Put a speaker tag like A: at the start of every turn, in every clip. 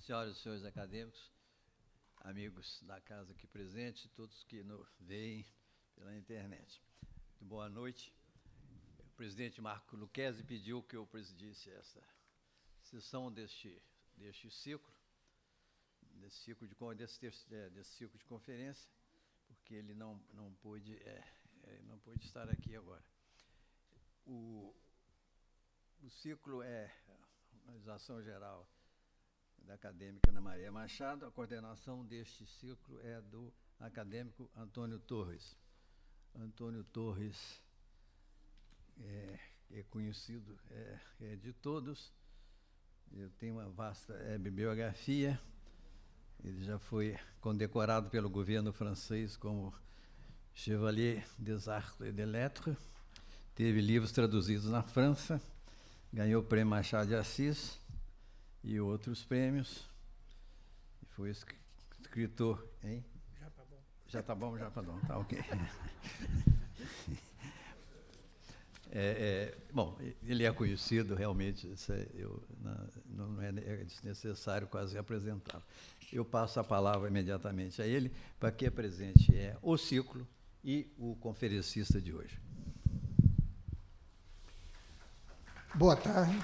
A: senhoras e senhores acadêmicos, amigos da casa aqui presentes, todos que nos veem pela internet. Boa noite. O presidente Marco Lucchesi pediu que eu presidisse essa sessão desse ciclo de conferência, porque ele não pôde estar aqui agora. O ciclo é a Organização Geral da Acadêmica Ana Maria Machado. A coordenação deste ciclo é do acadêmico Antônio Torres. Antônio Torres é conhecido de todos. Eu tenho uma vasta bibliografia. Ele já foi condecorado pelo governo francês como Chevalier des Arts et des Lettres. Teve livros traduzidos na França. Ganhou o Prêmio Machado de Assis e outros prêmios. E foi escritor, hein? Já tá bom, tá ok. Bom, ele é conhecido realmente, não é desnecessário quase apresentá-lo. Eu passo a palavra imediatamente a ele, para que apresente o ciclo e o conferencista de hoje.
B: Boa tarde.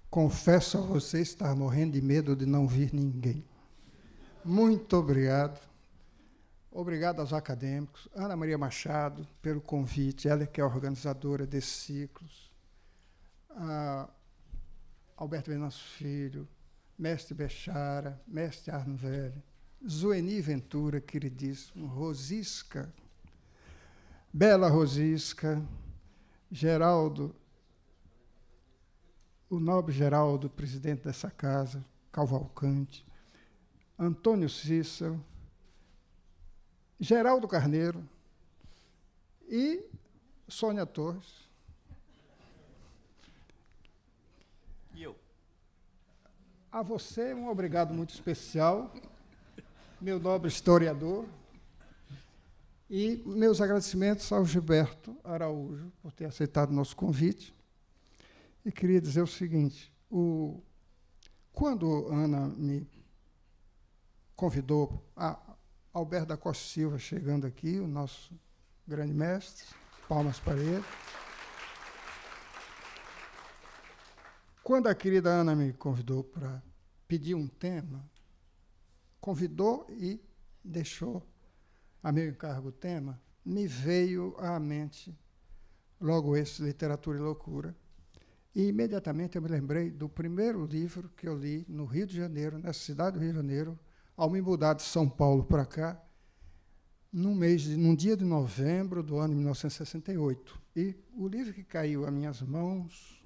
B: Confesso a você estar morrendo de medo de não vir ninguém. Muito obrigado. Obrigado aos acadêmicos, Ana Maria Machado, pelo convite, ela que é a organizadora desses ciclos, Alberto Venâncio Filho, mestre Bechara, mestre Arno Velho, Zueni Ventura, queridíssimo, Rosisca, Bela Rosisca, Geraldo, o nobre Geraldo, presidente dessa casa, Cavalcante, Antônio Cícero, Geraldo Carneiro e Sônia Torres.
A: E eu?
B: A você, um obrigado muito especial, meu nobre historiador, e meus agradecimentos ao Gilberto Araújo por ter aceitado o nosso convite. E queria dizer o seguinte, quando Ana me convidou, Alberto da Costa Silva chegando aqui, o nosso grande mestre, palmas para ele. Quando a querida Ana me convidou para pedir um tema, convidou e deixou a meu encargo o tema, me veio à mente logo esse Literatura e Loucura. E imediatamente eu me lembrei do primeiro livro que eu li no Rio de Janeiro, nessa cidade do Rio de Janeiro, ao me mudar de São Paulo para cá, num dia de novembro do ano de 1968. E o livro que caiu às minhas mãos,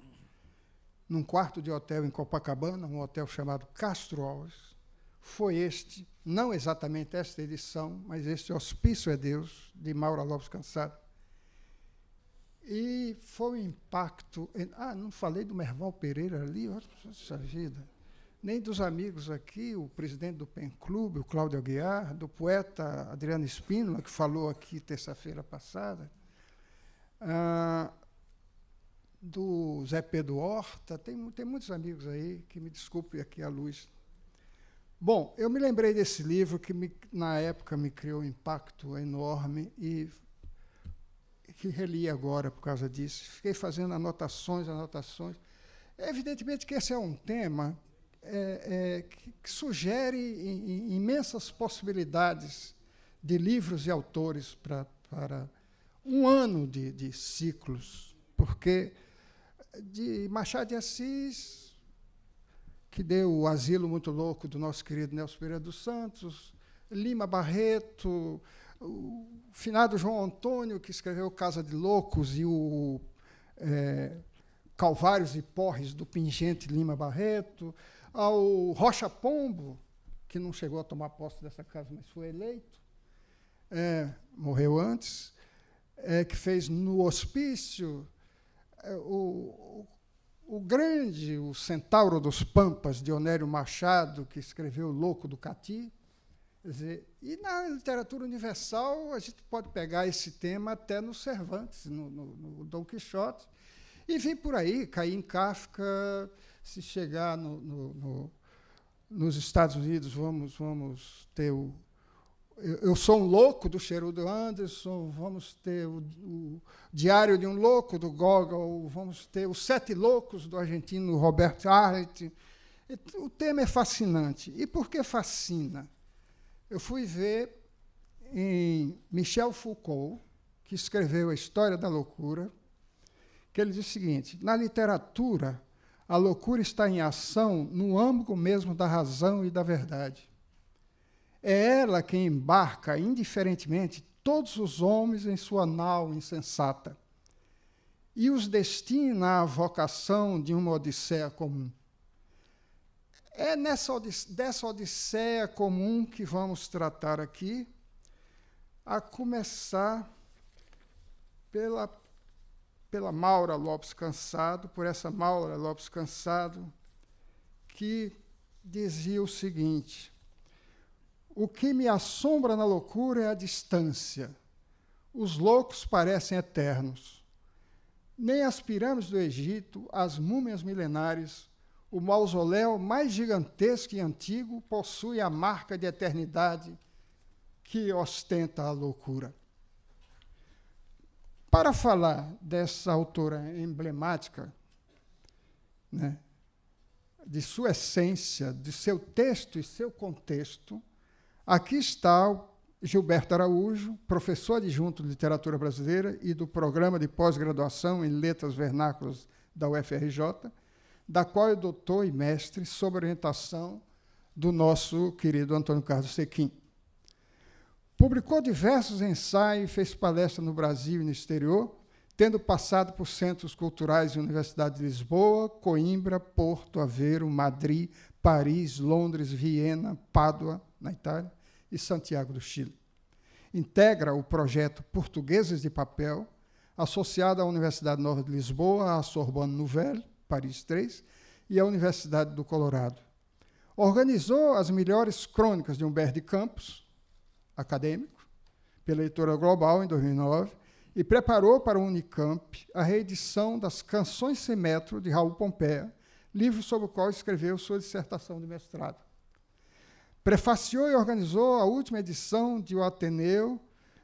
B: num quarto de hotel em Copacabana, um hotel chamado Castro Alves, foi este, não exatamente esta edição, mas este Hospício é Deus, de Maura Lopes Cansado. E foi um impacto... não falei do Merval Pereira ali, nossa vida. Nem dos amigos aqui, o presidente do PEN Clube, o Cláudio Aguiar, do poeta Adriano Espínola, que falou aqui terça-feira passada, do Zé Pedro Horta, tem muitos amigos aí, que me desculpe aqui a luz. Bom, eu me lembrei desse livro que, na época, me criou um impacto enorme e que reli agora por causa disso. Fiquei fazendo anotações. Evidentemente que esse é um tema que sugere imensas possibilidades de livros e autores para um ano de ciclos, porque de Machado de Assis, que deu o Asilo Muito Louco do nosso querido Nelson Pereira dos Santos, Lima Barreto, o finado João Antônio, que escreveu Casa de Loucos, e o Calvários e Porres, do pingente Lima Barreto, ao Rocha Pombo, que não chegou a tomar posse dessa casa, mas foi eleito, morreu antes, que fez No Hospício, o Centauro dos Pampas, de Onélio Machado, que escreveu O Louco do Cati. Quer dizer, e na literatura universal, a gente pode pegar esse tema até no Cervantes, no Dom Quixote, E vim por aí, caí em Kafka. Se chegar nos Estados Unidos, vamos ter o... Eu sou um louco, do Sherwood Anderson, vamos ter o Diário de um Louco, do Gogol, vamos ter os Sete Loucos, do argentino Robert Arlt. O tema é fascinante. E por que fascina? Eu fui ver em Michel Foucault, que escreveu A História da Loucura, que ele diz o seguinte: na literatura, a loucura está em ação no âmago mesmo da razão e da verdade. É ela quem embarca indiferentemente todos os homens em sua nau insensata e os destina à vocação de uma odisseia comum. É dessa odisseia comum que vamos tratar aqui, a começar pela Maura Lopes Cansado, por essa Maura Lopes Cansado, que dizia o seguinte: o que me assombra na loucura é a distância. Os loucos parecem eternos. Nem as pirâmides do Egito, as múmias milenares, o mausoléu mais gigantesco e antigo possui a marca de eternidade que ostenta a loucura. Para falar dessa autora emblemática, né, de sua essência, de seu texto e seu contexto, aqui está o Gilberto Araújo, professor adjunto de Literatura Brasileira e do Programa de Pós-Graduação em Letras Vernáculas da UFRJ, da qual é doutor e mestre sob orientação do nosso querido Antônio Carlos Sequim. Publicou diversos ensaios e fez palestra no Brasil e no exterior, tendo passado por centros culturais e Universidade de Lisboa, Coimbra, Porto, Aveiro, Madrid, Paris, Londres, Viena, Pádua, na Itália, e Santiago do Chile. Integra o projeto Portugueses de Papel, associado à Universidade Nova de Lisboa, à Sorbonne Nouvelle, Paris 3, e à Universidade do Colorado. Organizou as melhores crônicas de Humberto de Campos, acadêmico, pela Editora Global, em 2009, e preparou para o Unicamp a reedição das Canções Sem Metro, de Raul Pompeia, livro sobre o qual escreveu sua dissertação de mestrado. Prefaciou e organizou a última edição de O Ateneu,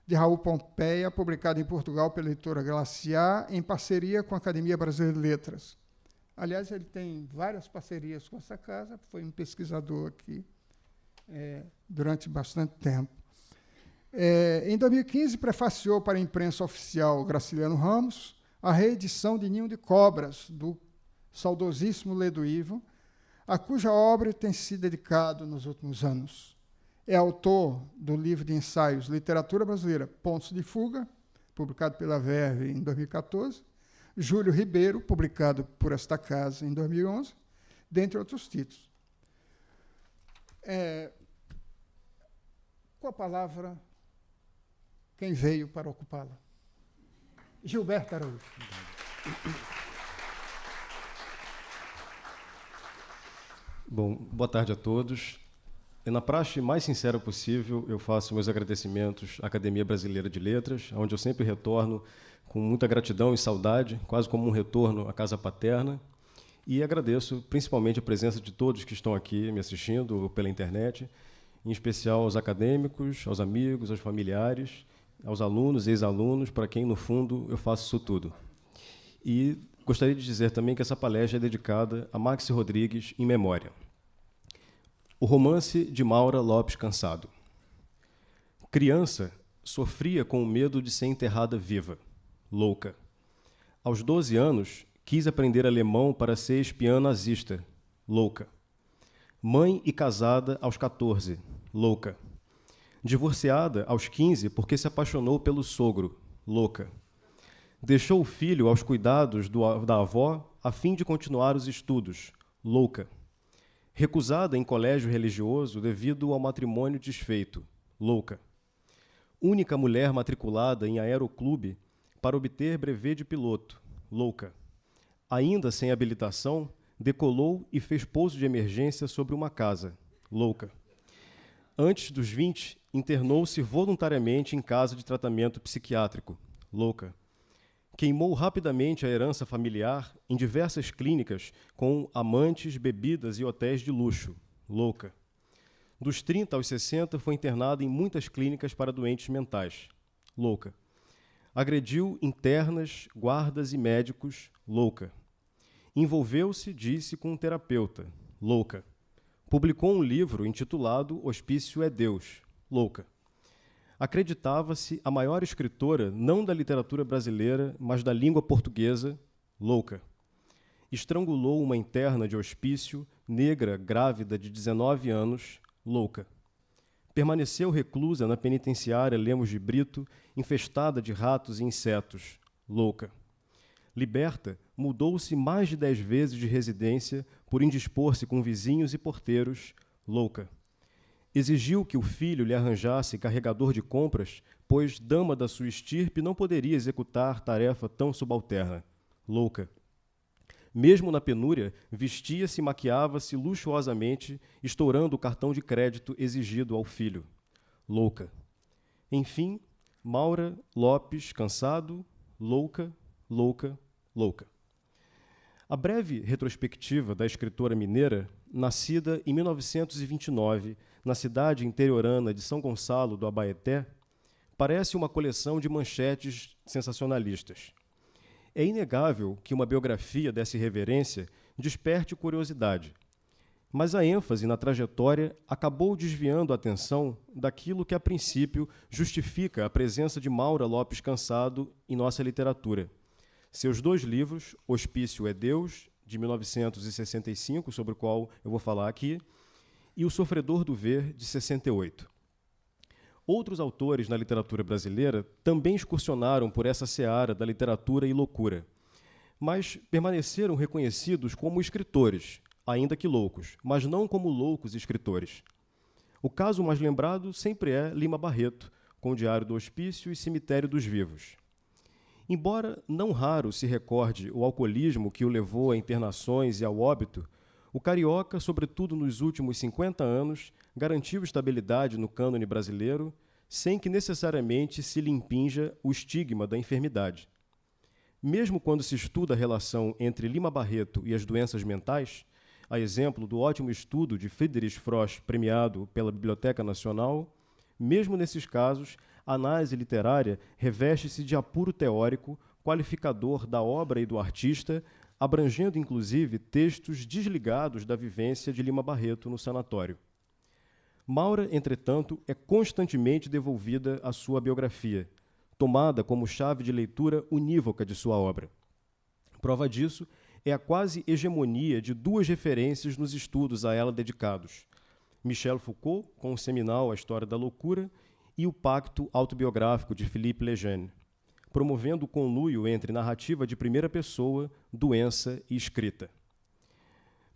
B: de Raul Pompeia, publicada em Portugal pela Editora Glaciar, em parceria com a Academia Brasileira de Letras. Aliás, ele tem várias parcerias com essa casa, foi um pesquisador aqui durante bastante tempo. Em 2015, prefaciou para a imprensa oficial Graciliano Ramos a reedição de Ninho de Cobras, do saudosíssimo Ledo Ivo, a cuja obra tem se dedicado nos últimos anos. É autor do livro de ensaios Literatura Brasileira, Pontos de Fuga, publicado pela Verve em 2014, Júlio Ribeiro, publicado por esta casa em 2011, dentre outros títulos. Com a palavra, quem veio para ocupá-la? Gilberto Araújo.
C: Bom, boa tarde a todos. Na praxe mais sincera possível, eu faço meus agradecimentos à Academia Brasileira de Letras, onde eu sempre retorno com muita gratidão e saudade, quase como um retorno à casa paterna, e agradeço principalmente a presença de todos que estão aqui me assistindo pela internet, em especial aos acadêmicos, aos amigos, aos familiares, aos alunos e ex-alunos, para quem, no fundo, eu faço isso tudo. E gostaria de dizer também que essa palestra é dedicada a Maxi Rodrigues em memória. O romance de Maura Lopes Cansado. Criança, sofria com o medo de ser enterrada viva, louca. Aos 12 anos, quis aprender alemão para ser espiã nazista, louca. Mãe e casada aos 14, louca. Divorciada aos 15 porque se apaixonou pelo sogro, louca. Deixou o filho aos cuidados da avó a fim de continuar os estudos, louca. Recusada em colégio religioso devido ao matrimônio desfeito, louca. Única mulher matriculada em aeroclube para obter brevet de piloto, louca. Ainda sem habilitação, decolou e fez pouso de emergência sobre uma casa, louca. Antes dos 20, internou-se voluntariamente em casa de tratamento psiquiátrico, louca. Queimou rapidamente a herança familiar em diversas clínicas com amantes, bebidas e hotéis de luxo. Louca. Dos 30 aos 60, foi internada em muitas clínicas para doentes mentais. Louca. Agrediu internas, guardas e médicos. Louca. Envolveu-se, disse, com um terapeuta. Louca. Publicou um livro intitulado Hospício é Deus. Louca. Acreditava-se a maior escritora não da literatura brasileira, mas da língua portuguesa. Louca. Estrangulou uma interna de hospício, negra, grávida de 19 anos. Louca. Permaneceu reclusa na penitenciária Lemos de Brito, infestada de ratos e insetos. Louca. Liberta, mudou-se mais de 10 vezes de residência por indispor-se com vizinhos e porteiros. Louca. Exigiu que o filho lhe arranjasse carregador de compras, pois dama da sua estirpe não poderia executar tarefa tão subalterna. Louca. Mesmo na penúria, vestia-se e maquiava-se luxuosamente, estourando o cartão de crédito exigido ao filho. Louca. Enfim, Maura Lopes, cansado, louca, louca, louca. A breve retrospectiva da escritora mineira, nascida em 1929, na cidade interiorana de São Gonçalo do Abaeté, parece uma coleção de manchetes sensacionalistas. É inegável que uma biografia dessa irreverência desperte curiosidade, mas a ênfase na trajetória acabou desviando a atenção daquilo que, a princípio, justifica a presença de Maura Lopes Cansado em nossa literatura. Seus 2 livros, Hospício é Deus, de 1965, sobre o qual eu vou falar aqui, e O Sofredor do Ver, de 68. Outros autores na literatura brasileira também excursionaram por essa seara da literatura e loucura, mas permaneceram reconhecidos como escritores, ainda que loucos, mas não como loucos escritores. O caso mais lembrado sempre é Lima Barreto, com o Diário do Hospício e Cemitério dos Vivos. Embora não raro se recorde o alcoolismo que o levou a internações e ao óbito, o carioca, sobretudo nos últimos 50 anos, garantiu estabilidade no cânone brasileiro, sem que necessariamente se lhe impinja o estigma da enfermidade. Mesmo quando se estuda a relação entre Lima Barreto e as doenças mentais, a exemplo do ótimo estudo de Friedrich Frost, premiado pela Biblioteca Nacional, mesmo nesses casos, a análise literária reveste-se de apuro teórico, qualificador da obra e do artista, abrangendo inclusive textos desligados da vivência de Lima Barreto no sanatório. Maura, entretanto, é constantemente devolvida à sua biografia, tomada como chave de leitura unívoca de sua obra. Prova disso é a quase hegemonia de 2 referências nos estudos a ela dedicados: Michel Foucault, com o seminal A História da Loucura, e o Pacto Autobiográfico de Philippe Lejeune, promovendo o conluio entre narrativa de primeira pessoa, doença e escrita.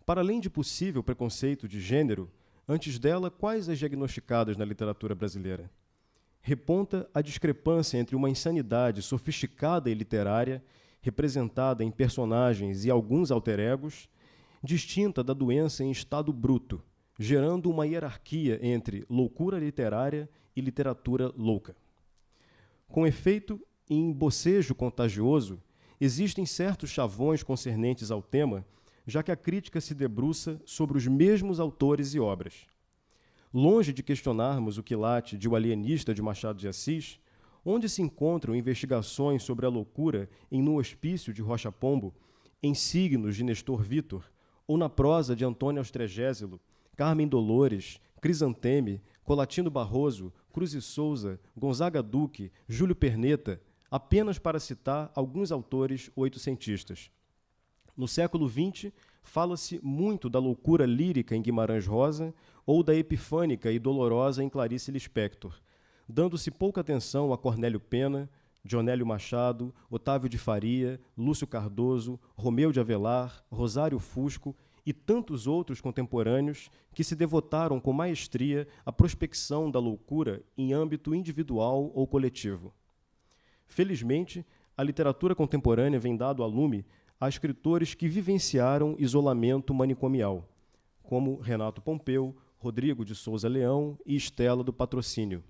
C: Para além de possível preconceito de gênero, antes dela, quais as diagnosticadas na literatura brasileira? Reponta a discrepância entre uma insanidade sofisticada e literária, representada em personagens e alguns alter-egos, distinta da doença em estado bruto, gerando uma hierarquia entre loucura literária e literatura louca. Com efeito, em Bocejo Contagioso, existem certos chavões concernentes ao tema, já que a crítica se debruça sobre os mesmos autores e obras. Longe de questionarmos o quilate de O Alienista de Machado de Assis, onde se encontram investigações sobre a loucura em No Hospício de Rocha Pombo, em Signos de Nestor Vitor, ou na prosa de Antônio Austregésilo, Carmen Dolores, Crisanteme, Colatino Barroso, Cruz e Souza, Gonzaga Duque, Júlio Perneta, apenas para citar alguns autores oitocentistas. No século XX, fala-se muito da loucura lírica em Guimarães Rosa ou da epifânica e dolorosa em Clarice Lispector, dando-se pouca atenção a Cornélio Pena, Dionélio Machado, Otávio de Faria, Lúcio Cardoso, Romeu de Avelar, Rosário Fusco e tantos outros contemporâneos que se devotaram com maestria à prospecção da loucura em âmbito individual ou coletivo. Felizmente, a literatura contemporânea vem dado a lume a escritores que vivenciaram isolamento manicomial, como Renato Pompeu, Rodrigo de Souza Leão e Estela do Patrocínio.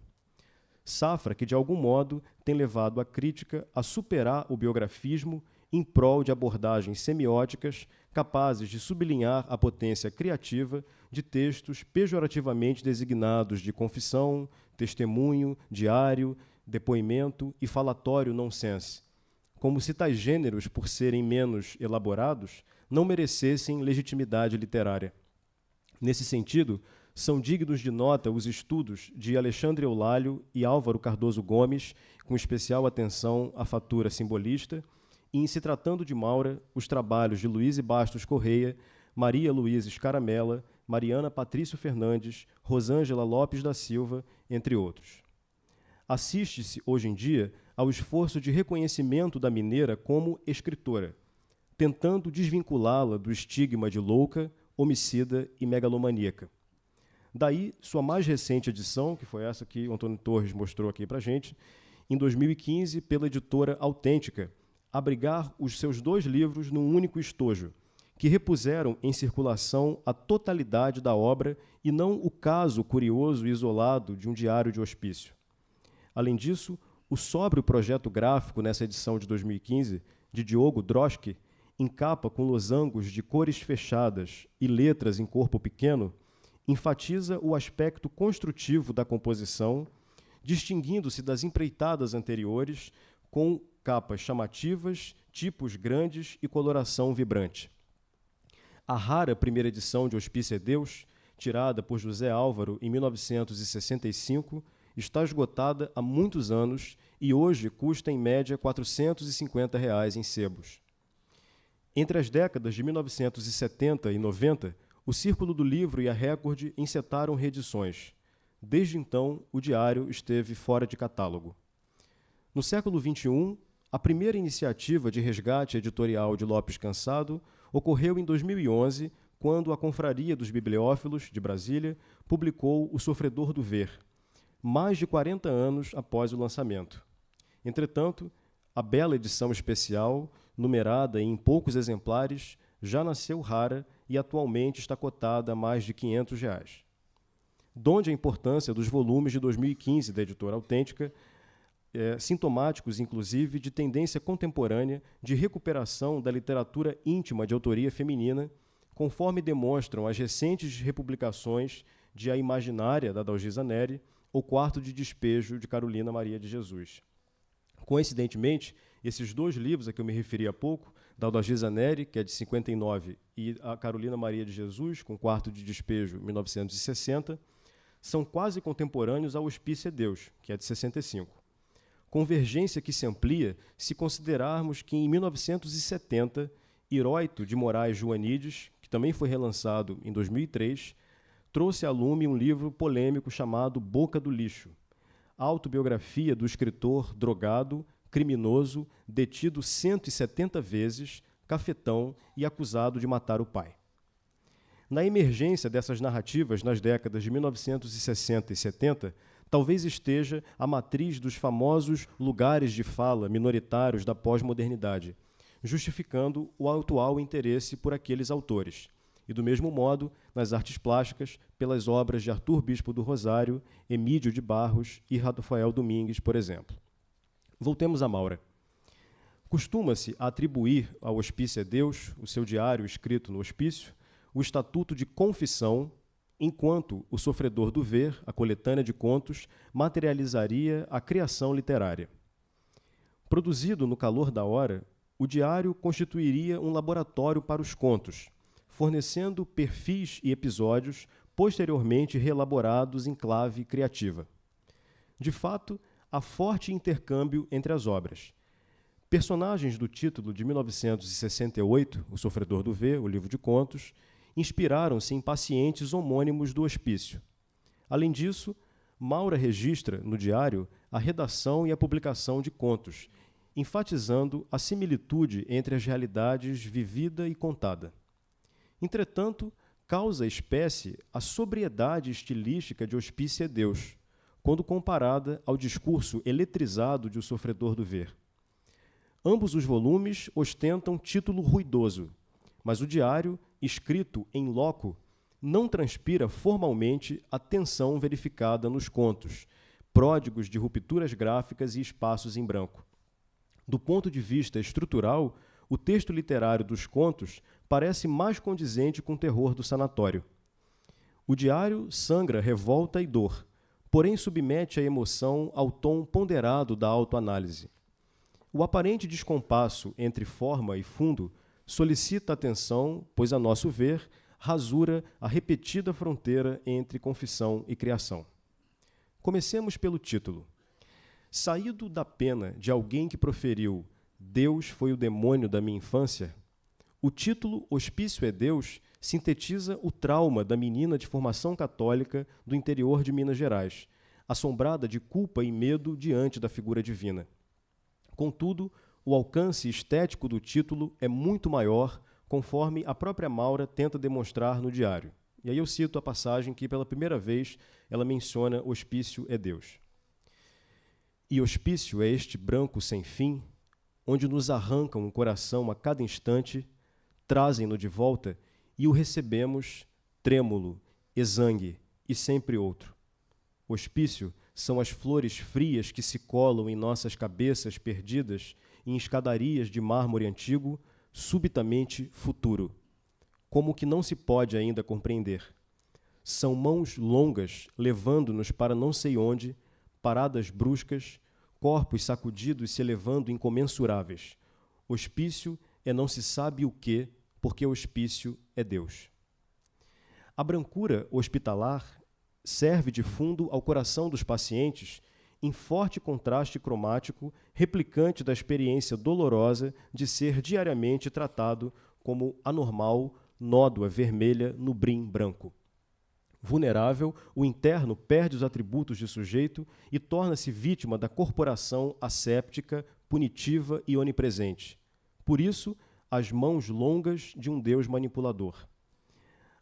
C: safra que, de algum modo, tem levado a crítica a superar o biografismo em prol de abordagens semióticas capazes de sublinhar a potência criativa de textos pejorativamente designados de confissão, testemunho, diário, depoimento e falatório nonsense, como se tais gêneros, por serem menos elaborados, não merecessem legitimidade literária. Nesse sentido, são dignos de nota os estudos de Alexandre Eulálio e Álvaro Cardoso Gomes, com especial atenção à fatura simbolista, e, em se tratando de Maura, os trabalhos de Luiz Bastos Correia, Maria Luísa Scaramella, Mariana Patrício Fernandes, Rosângela Lopes da Silva, entre outros. Assiste-se, hoje em dia, ao esforço de reconhecimento da mineira como escritora, tentando desvinculá-la do estigma de louca, homicida e megalomaníaca. Daí, sua mais recente edição, que foi essa que o Antônio Torres mostrou aqui para a gente, em 2015, pela editora Autêntica, abrigar os seus 2 livros num único estojo, que repuseram em circulação a totalidade da obra e não o caso curioso e isolado de um diário de hospício. Além disso, o sóbrio projeto gráfico nessa edição de 2015, de Diogo Droschke, em capa com losangos de cores fechadas e letras em corpo pequeno, enfatiza o aspecto construtivo da composição, distinguindo-se das empreitadas anteriores com capas chamativas, tipos grandes e coloração vibrante. A rara primeira edição de Hospício é Deus, tirada por José Álvaro em 1965, está esgotada há muitos anos e hoje custa em média R$ 450 em sebos. Entre as décadas de 1970 e 90, o Círculo do Livro e a Record encetaram reedições. Desde então, o diário esteve fora de catálogo. No século XXI, a primeira iniciativa de resgate editorial de Lopes Cansado ocorreu em 2011, quando a Confraria dos Bibliófilos, de Brasília, publicou O Sofredor do Ver, mais de 40 anos após o lançamento. Entretanto, a bela edição especial, numerada em poucos exemplares, já nasceu rara e atualmente está cotada a mais de R$ 500. Donde a importância dos volumes de 2015 da editora Autêntica, sintomáticos, inclusive, de tendência contemporânea de recuperação da literatura íntima de autoria feminina, conforme demonstram as recentes republicações de A Imaginária, da Dalgisa Neri, O Quarto de Despejo, de Carolina Maria de Jesus. Coincidentemente, esses 2 livros a que eu me referi há pouco, da Dalgisa Neri, que é de 59, e a Carolina Maria de Jesus, com Quarto de Despejo, 1960, são quase contemporâneos ao Hospício é Deus, que é de 65. Convergência que se amplia se considerarmos que, em 1970, Heróito de Moraes Joanides, que também foi relançado em 2003, trouxe a lume um livro polêmico chamado Boca do Lixo, autobiografia do escritor drogado, criminoso, detido 170 vezes, cafetão e acusado de matar o pai. Na emergência dessas narrativas nas décadas de 1960 e 70, talvez esteja a matriz dos famosos lugares de fala minoritários da pós-modernidade, justificando o atual interesse por aqueles autores. E, do mesmo modo, nas artes plásticas, pelas obras de Arthur Bispo do Rosário, Emídio de Barros e Rafael Domingues, por exemplo. Voltemos a Maura. Costuma-se atribuir ao Hospício é Deus, o seu diário escrito no hospício, o estatuto de confissão, enquanto O Sofredor do Ver, a coletânea de contos, materializaria a criação literária. Produzido no calor da hora, o diário constituiria um laboratório para os contos, fornecendo perfis e episódios posteriormente reelaborados em clave criativa. De fato, há forte intercâmbio entre as obras. Personagens do título de 1968, O Sofredor do Ver, o livro de contos, inspiraram-se em pacientes homônimos do hospício. Além disso, Maura registra, no diário, a redação e a publicação de contos, enfatizando a similitude entre as realidades vivida e contada. Entretanto, causa espécie a sobriedade estilística de Hospício é Deus, quando comparada ao discurso eletrizado de O Sofredor do Ver. Ambos os volumes ostentam título ruidoso, mas o diário, escrito em loco, não transpira formalmente a tensão verificada nos contos, pródigos de rupturas gráficas e espaços em branco. Do ponto de vista estrutural, o texto literário dos contos parece mais condizente com o terror do sanatório. O diário sangra revolta e dor, porém submete a emoção ao tom ponderado da autoanálise. O aparente descompasso entre forma e fundo solicita atenção, pois, a nosso ver, rasura a repetida fronteira entre confissão e criação. Comecemos pelo título. Saído da pena de alguém que proferiu "Deus foi o demônio da minha infância", o título Hospício é Deus sintetiza o trauma da menina de formação católica do interior de Minas Gerais, assombrada de culpa e medo diante da figura divina. Contudo, o alcance estético do título é muito maior, conforme a própria Maura tenta demonstrar no diário. E aí eu cito a passagem que, pela primeira vez, ela menciona "Hospício é Deus". E hospício é este branco sem fim, onde nos arrancam o coração a cada instante, trazem-no de volta e o recebemos trêmulo, exangue e sempre outro. Hospício são as flores frias que se colam em nossas cabeças perdidas em escadarias de mármore antigo, subitamente futuro, como que não se pode ainda compreender. São mãos longas levando-nos para não sei onde, paradas bruscas, corpos sacudidos se elevando incomensuráveis. Hospício é não se sabe o quê, porque hospício é Deus. A brancura hospitalar serve de fundo ao coração dos pacientes em forte contraste cromático, replicante da experiência dolorosa de ser diariamente tratado como anormal, nódoa vermelha no brim branco. Vulnerável, o interno perde os atributos de sujeito e torna-se vítima da corporação asséptica, punitiva e onipresente. Por isso, as mãos longas de um Deus manipulador.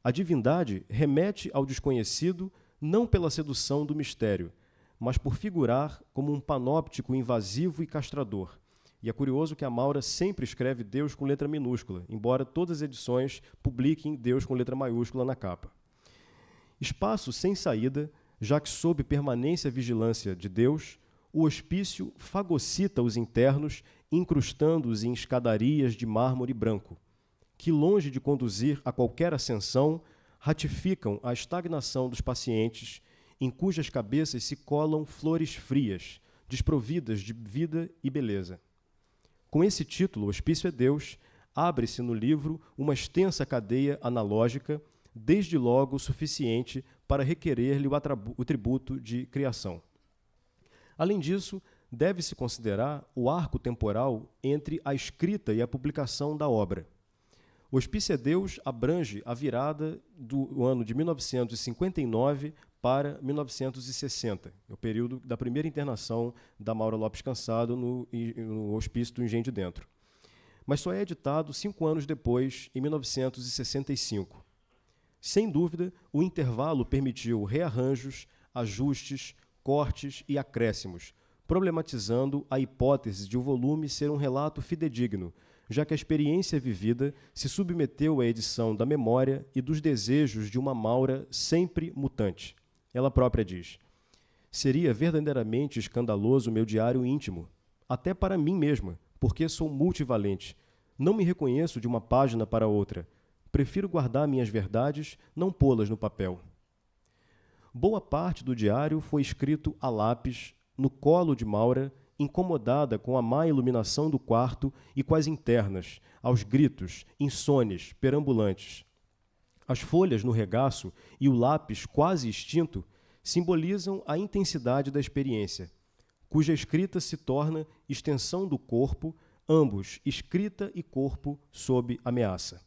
C: A divindade remete ao desconhecido não pela sedução do mistério, mas por figurar como um panóptico invasivo e castrador. E é curioso que a Maura sempre escreve Deus com letra minúscula, embora todas as edições publiquem Deus com letra maiúscula na capa. Espaço sem saída, já que sob permanência e vigilância de Deus, o hospício fagocita os internos, incrustando-os em escadarias de mármore branco, que, longe de conduzir a qualquer ascensão, ratificam a estagnação dos pacientes, em cujas cabeças se colam flores frias, desprovidas de vida e beleza. Com esse título, Hospício é Deus, abre-se no livro uma extensa cadeia analógica, desde logo suficiente para requerer-lhe o tributo de criação. Além disso, deve-se considerar o arco temporal entre a escrita e a publicação da obra. O Hospício é Deus abrange a virada do ano de 1959 para 1960, o período da primeira internação da Maura Lopes Cansado no Hospício do Engenho de Dentro. Mas só é editado 5 anos depois, em 1965. Sem dúvida, o intervalo permitiu rearranjos, ajustes, cortes e acréscimos, problematizando a hipótese de o volume ser um relato fidedigno, já que a experiência vivida se submeteu à edição da memória e dos desejos de uma Maura sempre mutante. Ela própria diz: "Seria verdadeiramente escandaloso meu diário íntimo, até para mim mesma, porque sou multivalente. Não me reconheço de uma página para outra. Prefiro guardar minhas verdades, não pô-las no papel." Boa parte do diário foi escrito a lápis, no colo de Maura, incomodada com a má iluminação do quarto e com as internas, aos gritos, insones, perambulantes. As folhas no regaço e o lápis quase extinto simbolizam a intensidade da experiência, cuja escrita se torna extensão do corpo, ambos, escrita e corpo, sob ameaça.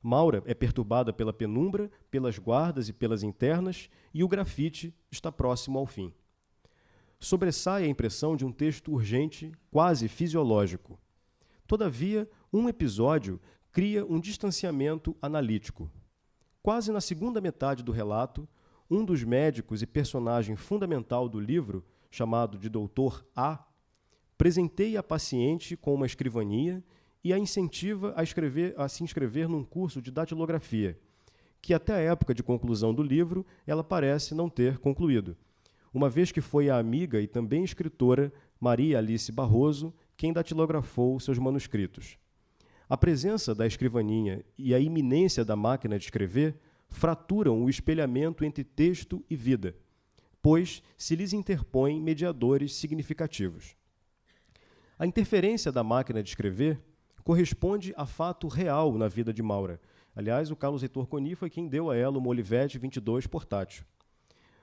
C: Maura é perturbada pela penumbra, pelas guardas e pelas internas, e o grafite está próximo ao fim. Sobressai a impressão de um texto urgente, quase fisiológico. Todavia, um episódio cria um distanciamento analítico. Quase na segunda metade do relato, um dos médicos e personagem fundamental do livro, chamado de Dr. A, presenteia a paciente com uma escrivaninha e a incentiva a se inscrever num curso de datilografia, que até a época de conclusão do livro ela parece não ter concluído. uma vez que foi a amiga e também escritora Maria Alice Barroso quem datilografou seus manuscritos. A presença da escrivaninha e a iminência da máquina de escrever fraturam o espelhamento entre texto e vida, pois se lhes interpõem mediadores significativos. A interferência da máquina de escrever corresponde a fato real na vida de Maura. Aliás, o Carlos Heitor Coni foi quem deu a ela uma Olivetti 22 portátil.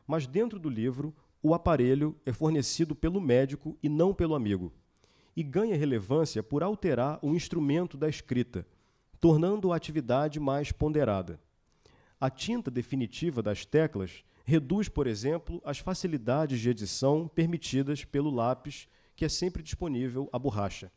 C: Mas dentro do livro, o aparelho é fornecido pelo médico e não pelo amigo, e ganha relevância por alterar o instrumento da escrita, tornando a atividade mais ponderada. A tinta definitiva das teclas reduz, por exemplo, as facilidades de edição permitidas pelo lápis, que é sempre disponível à borracha.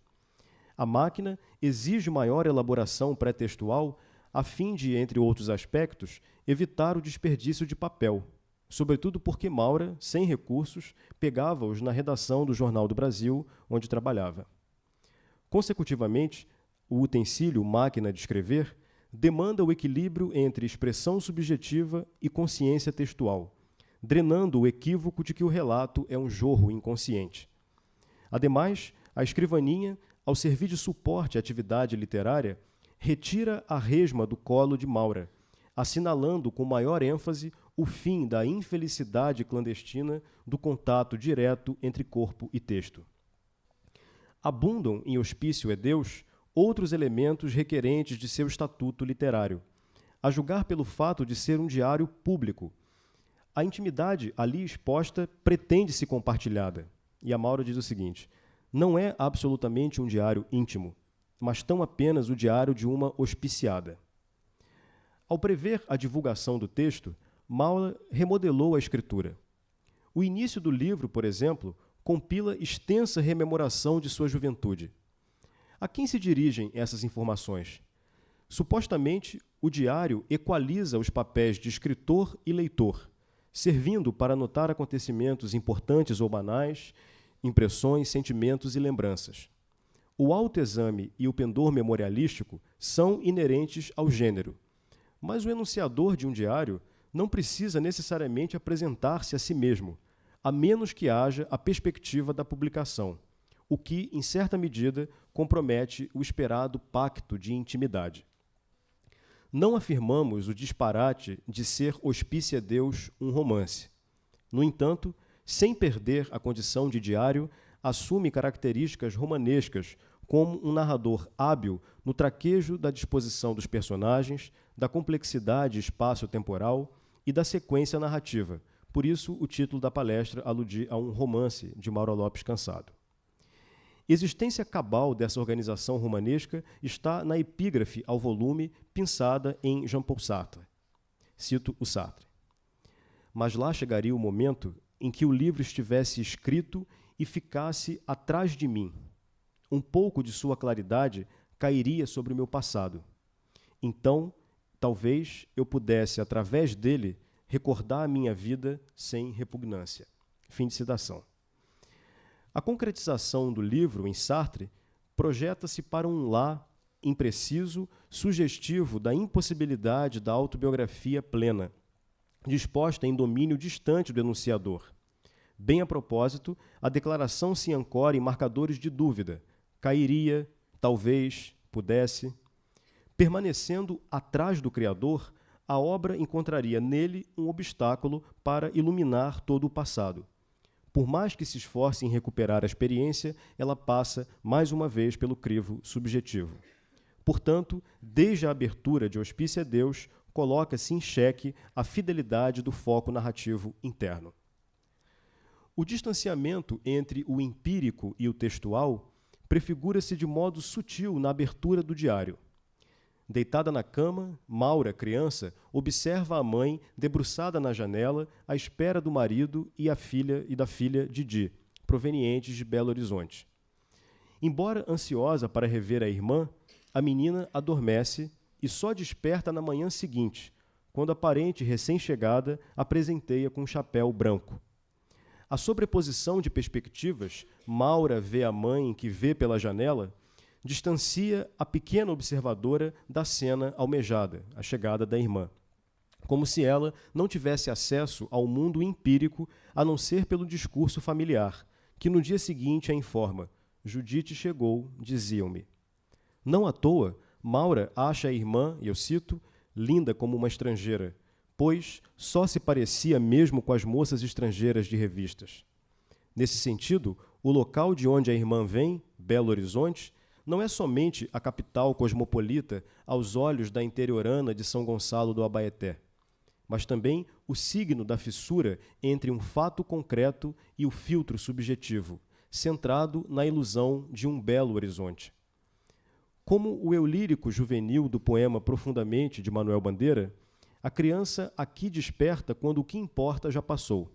C: A máquina exige maior elaboração pré-textual a fim de, entre outros aspectos, evitar o desperdício de papel, sobretudo porque Maura, sem recursos, pegava-os na redação do Jornal do Brasil, onde trabalhava. Consecutivamente, o utensílio máquina de escrever demanda o equilíbrio entre expressão subjetiva e consciência textual, drenando o equívoco de que o relato é um jorro inconsciente. Ademais, a escrivaninha, ao servir de suporte à atividade literária, retira a resma do colo de Maura, assinalando com maior ênfase o fim da infelicidade clandestina do contato direto entre corpo e texto. Abundam em Hospício é Deus outros elementos requerentes de seu estatuto literário, a julgar pelo fato de ser um diário público. A intimidade ali exposta pretende-se compartilhada. E a Maura diz o seguinte: não é absolutamente um diário íntimo, mas tão apenas o diário de uma hospiciada. Ao prever a divulgação do texto, Maura remodelou a escritura. O início do livro, por exemplo, compila extensa rememoração de sua juventude. A quem se dirigem essas informações? Supostamente, o diário equaliza os papéis de escritor e leitor, servindo para anotar acontecimentos importantes ou banais, impressões, sentimentos e lembranças. O autoexame e o pendor memorialístico são inerentes ao gênero, mas o enunciador de um diário não precisa necessariamente apresentar-se a si mesmo, a menos que haja a perspectiva da publicação, o que, em certa medida, compromete o esperado pacto de intimidade. Não afirmamos o disparate de ser Hospício é Deus um romance. No entanto, sem perder a condição de diário, assume características romanescas como um narrador hábil no traquejo da disposição dos personagens, da complexidade espaço-temporal e da sequência narrativa. Por isso, o título da palestra alude a um romance de Maura Lopes Cansado. Existência cabal dessa organização romanesca está na epígrafe ao volume pensada em Jean-Paul Sartre. Cito o Sartre. Mas lá chegaria o momento em que o livro estivesse escrito e ficasse atrás de mim. Um pouco de sua claridade cairia sobre o meu passado. Então, talvez eu pudesse, através dele, recordar a minha vida sem repugnância. Fim de citação. A concretização do livro em Sartre projeta-se para um lá impreciso, sugestivo da impossibilidade da autobiografia plena, disposta em domínio distante do enunciador. Bem a propósito, a declaração se ancora em marcadores de dúvida. Cairia, talvez, pudesse. Permanecendo atrás do Criador, a obra encontraria nele um obstáculo para iluminar todo o passado. Por mais que se esforce em recuperar a experiência, ela passa, mais uma vez, pelo crivo subjetivo. Portanto, desde a abertura de Hospício é Deus, coloca-se em xeque a fidelidade do foco narrativo interno. O distanciamento entre o empírico e o textual prefigura-se de modo sutil na abertura do diário. Deitada na cama, Maura, criança, observa a mãe debruçada na janela à espera do marido e da filha Didi, provenientes de Belo Horizonte. Embora ansiosa para rever a irmã, a menina adormece e só desperta na manhã seguinte, quando a parente recém-chegada a presenteia com um chapéu branco. A sobreposição de perspectivas, Maura vê a mãe que vê pela janela, distancia a pequena observadora da cena almejada, a chegada da irmã. como se ela não tivesse acesso ao mundo empírico a não ser pelo discurso familiar, que no dia seguinte a informa: Judite chegou, diziam-me. Não à toa, Maura acha a irmã, e eu cito, linda como uma estrangeira, pois só se parecia mesmo com as moças estrangeiras de revistas. Nesse sentido, o local de onde a irmã vem, Belo Horizonte, não é somente a capital cosmopolita aos olhos da interiorana de São Gonçalo do Abaeté, mas também o signo da fissura entre um fato concreto e o filtro subjetivo, centrado na ilusão de um belo horizonte. Como o eu lírico juvenil do poema Profundamente, de Manuel Bandeira, a criança aqui desperta quando o que importa já passou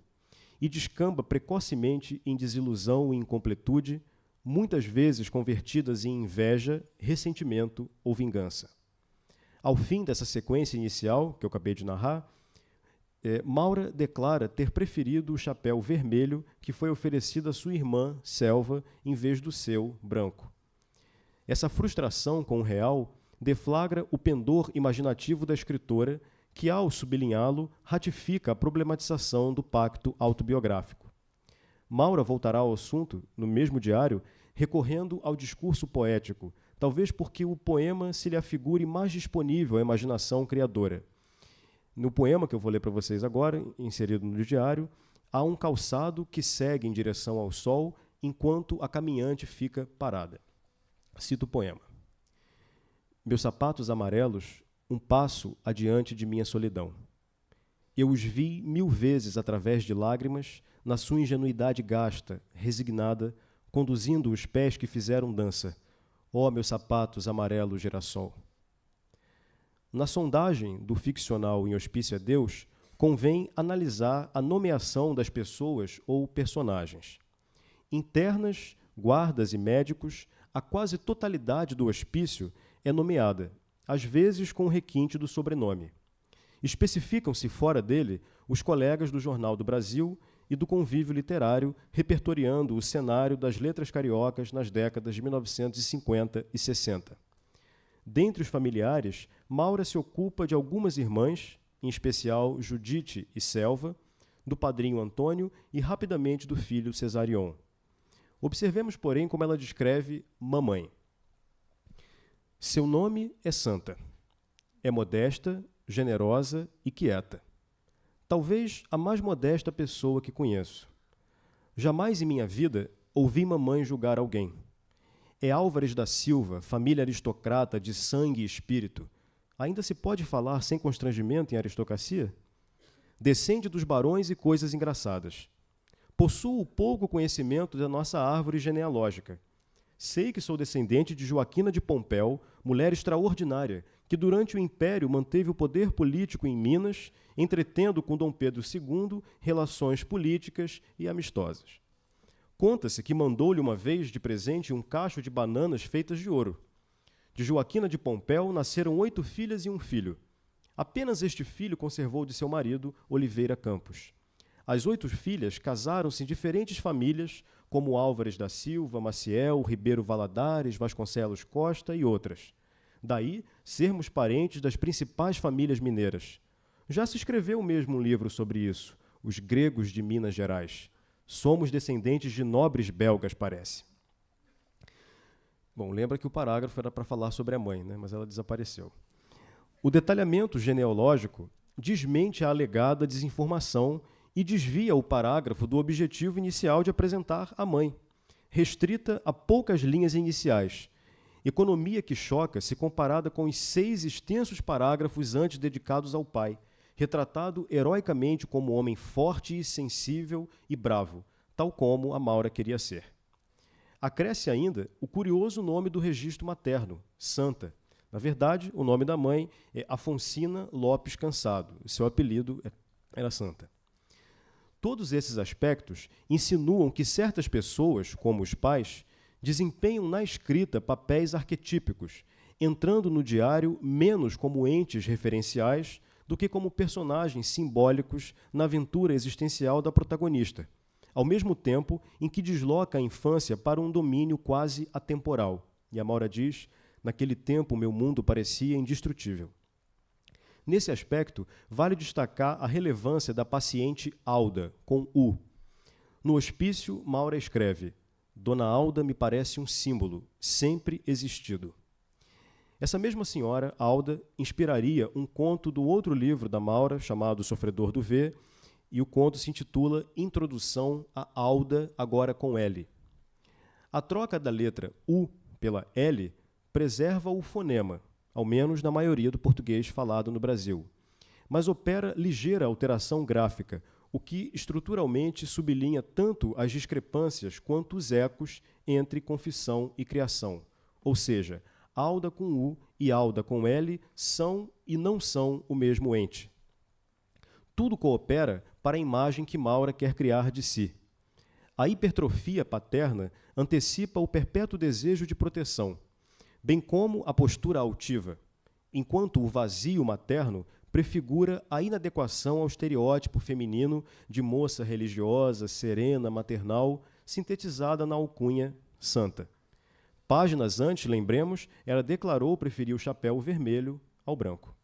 C: e descamba precocemente em desilusão e incompletude, muitas vezes convertidas em inveja, ressentimento ou vingança. Ao fim dessa sequência inicial, que eu acabei de narrar, Maura declara ter preferido o chapéu vermelho que foi oferecido à sua irmã, Selva, em vez do seu, branco. Essa frustração com o real deflagra o pendor imaginativo da escritora, que, ao sublinhá-lo, ratifica a problematização do pacto autobiográfico. Maura voltará ao assunto, no mesmo diário, recorrendo ao discurso poético, talvez porque o poema se lhe afigure mais disponível à imaginação criadora. No poema que eu vou ler para vocês agora, inserido no diário, há um calçado que segue em direção ao sol enquanto a caminhante fica parada. Cito o poema. Meus sapatos amarelos, um passo adiante de minha solidão. Eu os vi 1000 vezes através de lágrimas, na sua ingenuidade gasta, resignada, conduzindo os pés que fizeram dança. Ó, meus sapatos amarelos girassol. Na sondagem do ficcional em Hospício a Deus, convém analisar a nomeação das pessoas ou personagens. Internas, guardas e médicos, a quase totalidade do hospício é nomeada, às vezes com o requinte do sobrenome. Especificam-se fora dele os colegas do Jornal do Brasil e do convívio literário, repertoriando o cenário das letras cariocas nas décadas de 1950 e 60. Dentre os familiares, Maura se ocupa de algumas irmãs, em especial Judite e Selva, do padrinho Antônio e rapidamente do filho Cesarion. Observemos, porém, como ela descreve mamãe. Seu nome é Santa. É modesta, generosa e quieta. Talvez a mais modesta pessoa que conheço. Jamais em minha vida ouvi mamãe julgar alguém. É Álvares da Silva, família aristocrata de sangue e espírito. Ainda se pode falar sem constrangimento em aristocracia? Descende dos barões e coisas engraçadas. Possuo pouco conhecimento da nossa árvore genealógica. Sei que sou descendente de Joaquina de Pompéu, mulher extraordinária, que durante o Império manteve o poder político em Minas, entretendo com Dom Pedro II relações políticas e amistosas. Conta-se que mandou-lhe uma vez de presente um cacho de bananas feitas de ouro. De Joaquina de Pompéu nasceram 8 filhas e um filho. Apenas este filho conservou de seu marido, Oliveira Campos. As 8 filhas casaram-se em diferentes famílias, como Álvares da Silva, Maciel, Ribeiro Valadares, Vasconcelos Costa e outras. Daí, sermos parentes das principais famílias mineiras. Já se escreveu mesmo um livro sobre isso, Os Gregos de Minas Gerais. Somos descendentes de nobres belgas, parece. Bom, lembra que o parágrafo era para falar sobre a mãe, né? Mas ela desapareceu. O detalhamento genealógico desmente a alegada desinformação e desvia o parágrafo do objetivo inicial de apresentar a mãe, restrita a poucas linhas iniciais, economia que choca se comparada com os 6 extensos parágrafos antes dedicados ao pai, retratado heroicamente como homem forte e sensível e bravo, tal como a Maura queria ser. Acresce ainda o curioso nome do registro materno, Santa. Na verdade, o nome da mãe é Afonsina Lopes Cansado, e seu apelido era Santa. Todos esses aspectos insinuam que certas pessoas, como os pais, desempenham na escrita papéis arquetípicos, entrando no diário menos como entes referenciais do que como personagens simbólicos na aventura existencial da protagonista, ao mesmo tempo em que desloca a infância para um domínio quase atemporal. E a Maura diz, naquele tempo meu mundo parecia indestrutível. Nesse aspecto, vale destacar a relevância da paciente Alda, com U. No hospício, Maura escreve: Dona Alda me parece um símbolo, sempre existido. Essa mesma senhora, Alda, inspiraria um conto do outro livro da Maura, chamado Sofredor do V, e o conto se intitula Introdução a Alda, agora com L. A troca da letra U pela L preserva o fonema, ao menos na maioria do português falado no Brasil, mas opera ligeira alteração gráfica, o que estruturalmente sublinha tanto as discrepâncias quanto os ecos entre confissão e criação, ou seja, Alda com U e Alda com L são e não são o mesmo ente. Tudo coopera para a imagem que Maura quer criar de si. A hipertrofia paterna antecipa o perpétuo desejo de proteção, bem como a postura altiva, enquanto o vazio materno prefigura a inadequação ao estereótipo feminino de moça religiosa, serena, maternal, sintetizada na alcunha santa. Páginas antes, lembremos, ela declarou preferir o chapéu vermelho ao branco.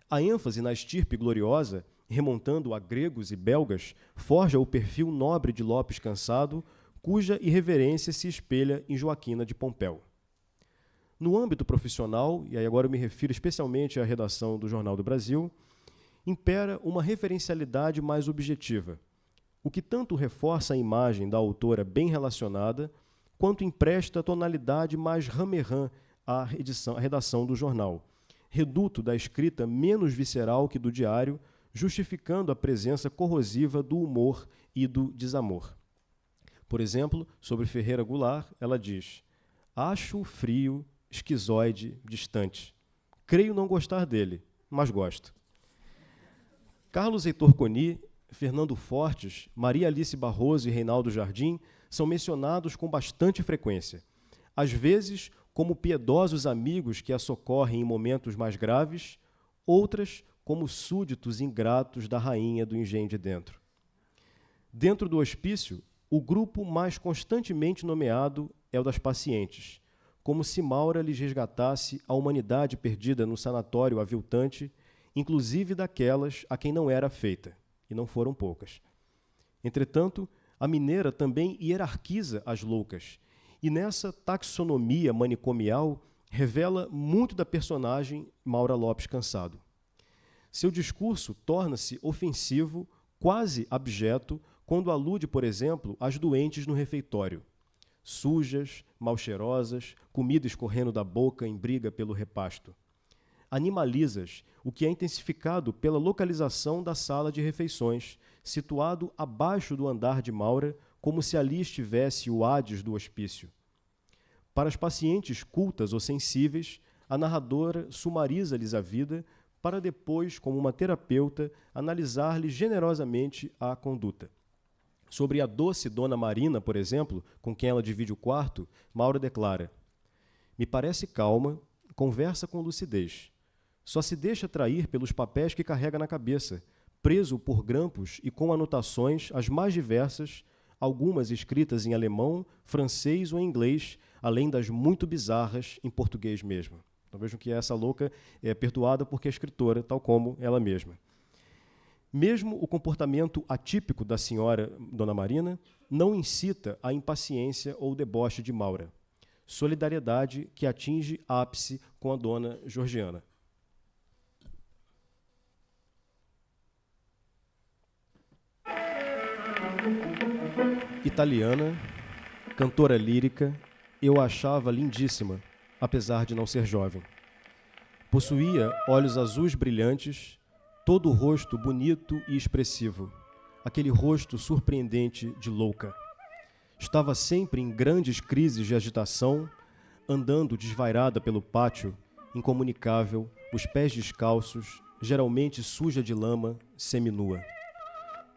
C: A ênfase na estirpe gloriosa, remontando a gregos e belgas, forja o perfil nobre de Lopes Cansado, cuja irreverência se espelha em Joaquina de Pompeu. No âmbito profissional, e aí agora eu me refiro especialmente à redação do Jornal do Brasil, impera uma referencialidade mais objetiva, o que tanto reforça a imagem da autora bem relacionada, quanto empresta tonalidade mais rame-rã à redação do jornal, reduto da escrita menos visceral que do diário, justificando a presença corrosiva do humor e do desamor. Por exemplo, sobre Ferreira Goulart, ela diz: acho frio, esquizoide, distante. Creio não gostar dele, mas gosto. Carlos Heitor Coni, Fernando Fortes, Maria Alice Barroso e Reinaldo Jardim são mencionados com bastante frequência, às vezes como piedosos amigos que a socorrem em momentos mais graves, outras como súditos ingratos da rainha do engenho de dentro. Dentro do hospício, o grupo mais constantemente nomeado é o das pacientes, como se Maura lhes resgatasse a humanidade perdida no sanatório aviltante, inclusive daquelas a quem não era feita, e não foram poucas. Entretanto, a mineira também hierarquiza as loucas, e nessa taxonomia manicomial revela muito da personagem Maura Lopes Cansado. Seu discurso torna-se ofensivo, quase abjeto, quando alude, por exemplo, às doentes no refeitório. Sujas, mal cheirosas, comida escorrendo da boca em briga pelo repasto. Animalizas, o que é intensificado pela localização da sala de refeições, situado abaixo do andar de Maura, como se ali estivesse o Hades do hospício. Para as pacientes cultas ou sensíveis, a narradora sumariza-lhes a vida, para depois, como uma terapeuta, analisar-lhe generosamente a conduta. Sobre a doce Dona Marina, por exemplo, com quem ela divide o quarto, Maura declara: me parece calma, conversa com lucidez. Só se deixa atrair pelos papéis que carrega na cabeça, preso por grampos e com anotações as mais diversas, algumas escritas em alemão, francês ou inglês, além das muito bizarras em português mesmo. Então vejam que essa louca é perdoada porque é escritora, tal como ela mesma. Mesmo o comportamento atípico da senhora Dona Marina não incita a impaciência ou deboche de Maura. Solidariedade que atinge ápice com a Dona Georgiana. Italiana, cantora lírica, eu a achava lindíssima, apesar de não ser jovem. Possuía olhos azuis brilhantes, todo o rosto bonito e expressivo, aquele rosto surpreendente de louca. Estava sempre em grandes crises de agitação, andando desvairada pelo pátio, incomunicável, os pés descalços, geralmente suja de lama, seminua.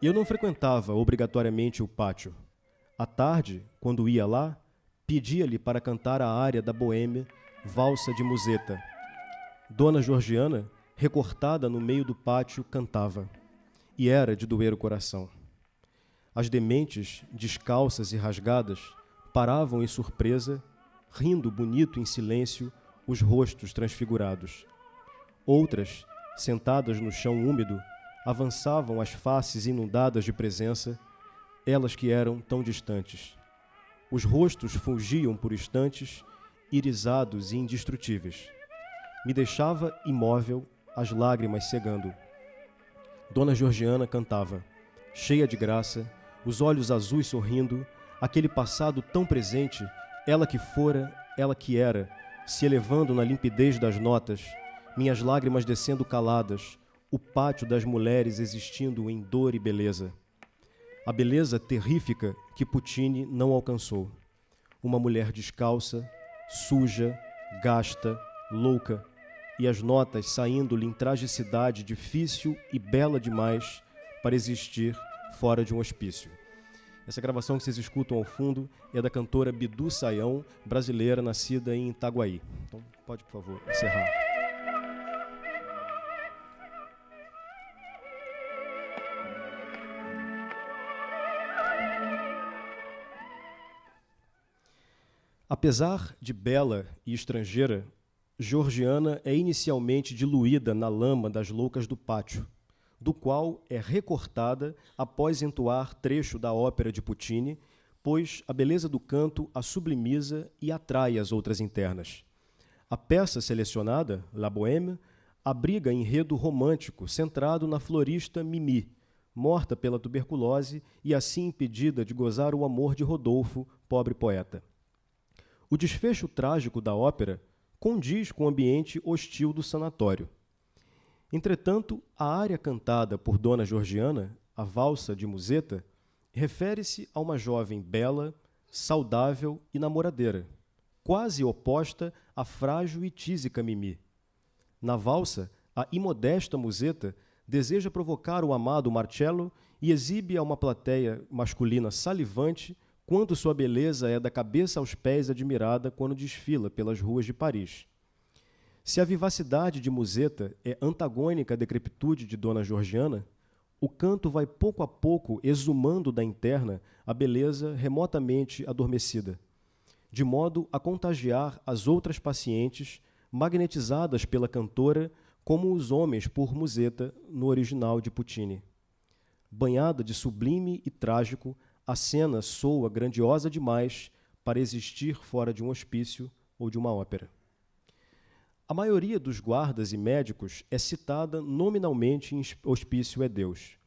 C: E eu não frequentava obrigatoriamente o pátio. À tarde, quando ia lá, pedia-lhe para cantar a área da Boêmia, Valsa de Museta. Dona Georgiana, recortada no meio do pátio, cantava, e era de doer o coração. As dementes, descalças e rasgadas, paravam em surpresa, rindo bonito em silêncio, os rostos transfigurados. Outras sentadas no chão úmido, avançavam as faces inundadas de presença, elas que eram tão distantes. Os rostos fugiam por instantes, irisados e indestrutíveis. Me deixava imóvel, as lágrimas cegando. Dona Georgiana cantava, cheia de graça, os olhos azuis sorrindo, aquele passado tão presente, ela que fora, ela que era, se elevando na limpidez das notas, minhas lágrimas descendo caladas, o pátio das mulheres existindo em dor e beleza. A beleza terrífica que Puccini não alcançou. Uma mulher descalça, suja, gasta, louca, e as notas saindo-lhe em tragicidade difícil e bela demais para existir fora de um hospício. Essa gravação que vocês escutam ao fundo é da cantora Bidu Sayão, brasileira, nascida em Itaguaí. Então, pode, por favor, encerrar. Apesar de bela e estrangeira, Georgiana é inicialmente diluída na lama das loucas do pátio, do qual é recortada após entoar trecho da ópera de Puccini, pois a beleza do canto a sublimiza e atrai as outras internas. A peça selecionada, La Bohème, abriga enredo romântico centrado na florista Mimi, morta pela tuberculose e assim impedida de gozar o amor de Rodolfo, pobre poeta. O desfecho trágico da ópera condiz com o ambiente hostil do sanatório. Entretanto, a área cantada por Dona Georgiana, a valsa de Musetta, refere-se a uma jovem bela, saudável e namoradeira, quase oposta à frágil e tísica Mimi. Na valsa, a imodesta Musetta deseja provocar o amado Marcello e exibe a uma plateia masculina salivante quanto sua beleza é da cabeça aos pés admirada quando desfila pelas ruas de Paris. Se a vivacidade de Musetta é antagônica à decrepitude de Dona Georgiana, o canto vai pouco a pouco exumando da interna a beleza remotamente adormecida, de modo a contagiar as outras pacientes, magnetizadas pela cantora como os homens por Musetta no original de Puccini. Banhada de sublime e trágico, a cena soa grandiosa demais para existir fora de um hospício ou de uma ópera. A maioria dos guardas e médicos é citada nominalmente em Hospício é Deus.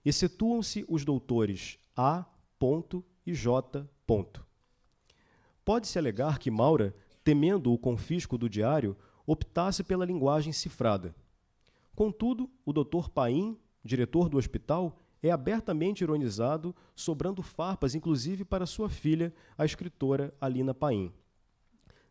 C: Excetuam-se os doutores A. e J. Pode-se alegar que Maura, temendo o confisco do diário, optasse pela linguagem cifrada. Contudo, o Dr. Paim, diretor do hospital, é abertamente ironizado, sobrando farpas inclusive para sua filha, a escritora Alina Paim.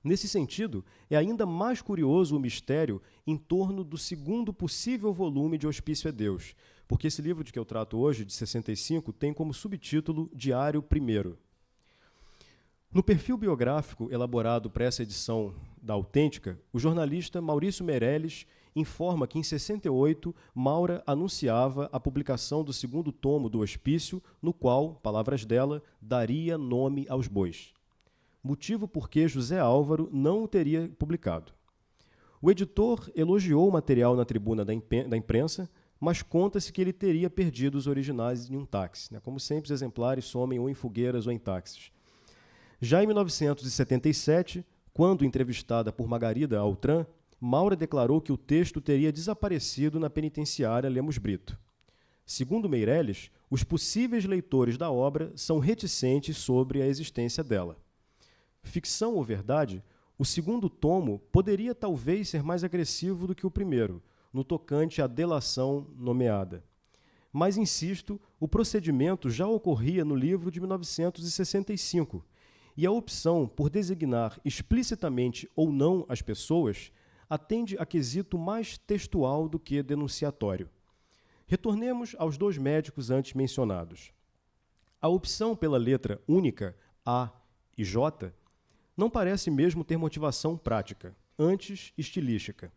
C: Nesse sentido, é ainda mais curioso o mistério em torno do segundo possível volume de Hospício é Deus, porque esse livro de que eu trato hoje, de 65, tem como subtítulo Diário I. No perfil biográfico elaborado para essa edição da Autêntica, o jornalista Maurício Meirelles informa que, em 68, Maura anunciava a publicação do segundo tomo do Hospício, no qual, palavras dela, daria nome aos bois. Motivo por que José Álvaro não o teria publicado. O editor elogiou o material na tribuna da imprensa, mas conta-se que ele teria perdido os originais em um táxi. Como sempre, os exemplares somem ou em fogueiras ou em táxis. Já em 1977, quando entrevistada por Margarida Altran, Maura declarou que o texto teria desaparecido na penitenciária Lemos Brito. Segundo Meirelles, os possíveis leitores da obra são reticentes sobre a existência dela. Ficção ou verdade, o segundo tomo poderia talvez ser mais agressivo do que o primeiro, no tocante à delação nomeada. Mas, insisto, o procedimento já ocorria no livro de 1965, e a opção por designar explicitamente ou não as pessoas atende a quesito mais textual do que denunciatório. Retornemos aos dois médicos antes mencionados. A opção pela letra única, A e J, não parece mesmo ter motivação prática, antes estilística.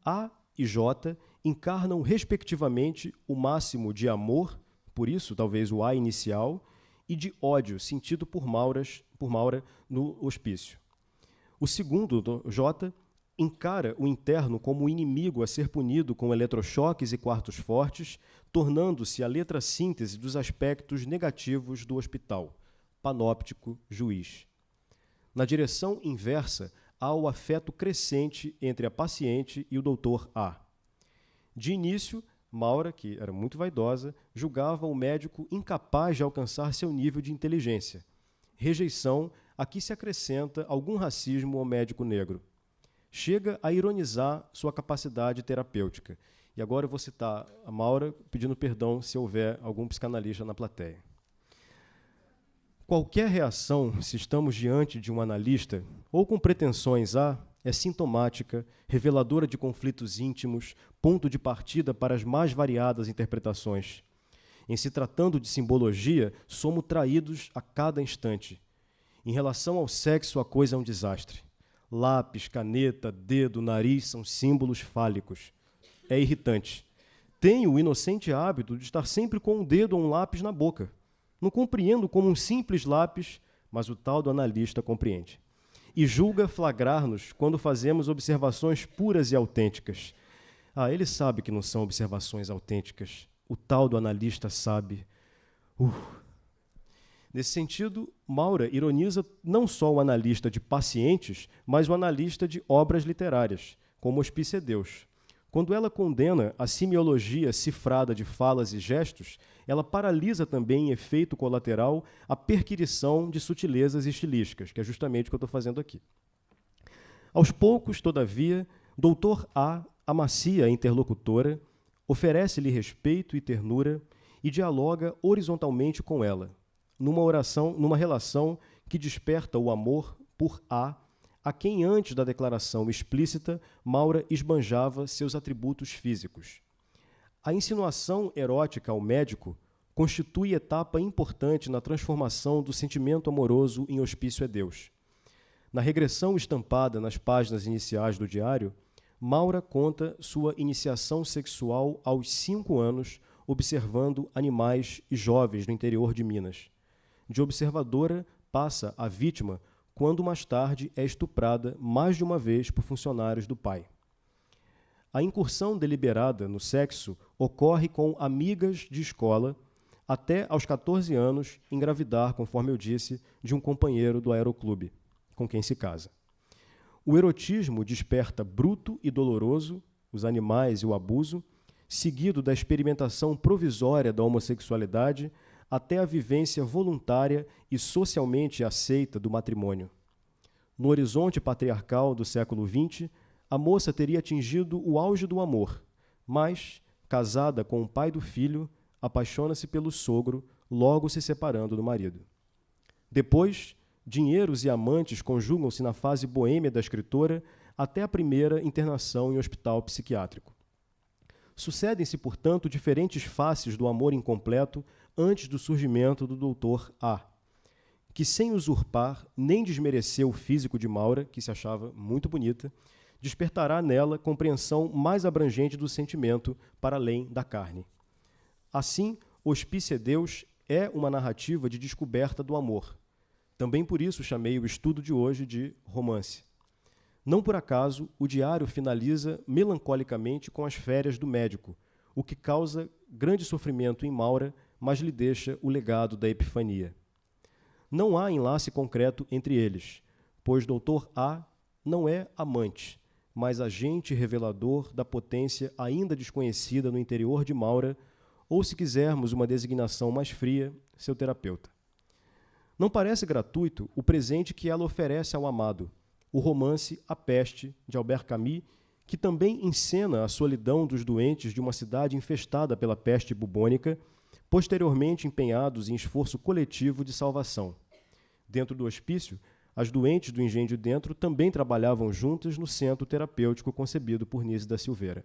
C: A e J encarnam, respectivamente, o máximo de amor, por isso talvez o A inicial, e de ódio sentido por Maura no hospício. O segundo, J, encara o interno como inimigo a ser punido com eletrochoques e quartos fortes, tornando-se a letra síntese dos aspectos negativos do hospital, panóptico, juiz. Na direção inversa, há o afeto crescente entre a paciente e o doutor A. De início, Maura, que era muito vaidosa, julgava o médico incapaz de alcançar seu nível de inteligência. Rejeição a que se acrescenta algum racismo ao médico negro. Chega a ironizar sua capacidade terapêutica. E agora eu vou citar a Maura pedindo perdão se houver algum psicanalista na plateia. Qualquer reação, se estamos diante de um analista, ou com pretensões a, é sintomática, reveladora de conflitos íntimos, ponto de partida para as mais variadas interpretações. Em se tratando de simbologia, somos traídos a cada instante. Em relação ao sexo, a coisa é um desastre. Lápis, caneta, dedo, nariz são símbolos fálicos. É irritante. Tenho o inocente hábito de estar sempre com um dedo ou um lápis na boca. Não compreendo como um simples lápis, mas o tal do analista compreende. E julga flagrar-nos quando fazemos observações puras e autênticas. Ah, ele sabe que não são observações autênticas. O tal do analista sabe. Nesse sentido, Maura ironiza não só o analista de pacientes, mas o analista de obras literárias, como Hospício é Deus. Quando ela condena a semiologia cifrada de falas e gestos, ela paralisa também em efeito colateral a perquirição de sutilezas estilísticas, que é justamente o que eu estou fazendo aqui. Aos poucos, todavia, Dr. A amacia a interlocutora, oferece-lhe respeito e ternura e dialoga horizontalmente com ela, numa relação que desperta o amor por A quem antes da declaração explícita, Maura esbanjava seus atributos físicos. A insinuação erótica ao médico constitui etapa importante na transformação do sentimento amoroso em Hospício é Deus. Na regressão estampada nas páginas iniciais do diário, Maura conta sua iniciação sexual aos 5 anos, observando animais e jovens no interior de Minas. De observadora, passa a vítima quando mais tarde é estuprada mais de uma vez por funcionários do pai. A incursão deliberada no sexo ocorre com amigas de escola até aos 14 anos engravidar, conforme eu disse, de um companheiro do aeroclube, com quem se casa. O erotismo desperta bruto e doloroso, os animais e o abuso, seguido da experimentação provisória da homossexualidade até a vivência voluntária e socialmente aceita do matrimônio. No horizonte patriarcal do século XX, a moça teria atingido o auge do amor, mas, casada com o pai do filho, apaixona-se pelo sogro, logo se separando do marido. Depois, dinheiros e amantes conjugam-se na fase boêmia da escritora até a primeira internação em hospital psiquiátrico. Sucedem-se, portanto, diferentes faces do amor incompleto antes do surgimento do doutor A, que, sem usurpar nem desmerecer o físico de Maura, que se achava muito bonita, despertará nela compreensão mais abrangente do sentimento para além da carne. Assim, Hospício é Deus é uma narrativa de descoberta do amor. Também por isso chamei o estudo de hoje de romance. Não por acaso, o diário finaliza melancolicamente com as férias do médico, o que causa grande sofrimento em Maura, mas lhe deixa o legado da epifania. Não há enlace concreto entre eles, pois Dr. A não é amante, mas agente revelador da potência ainda desconhecida no interior de Maura, ou, se quisermos uma designação mais fria, seu terapeuta. Não parece gratuito o presente que ela oferece ao amado, o romance A Peste, de Albert Camus, que também encena a solidão dos doentes de uma cidade infestada pela peste bubônica, posteriormente empenhados em esforço coletivo de salvação. Dentro do hospício, as doentes do Engenho de Dentro também trabalhavam juntas no centro terapêutico concebido por Nise da Silveira.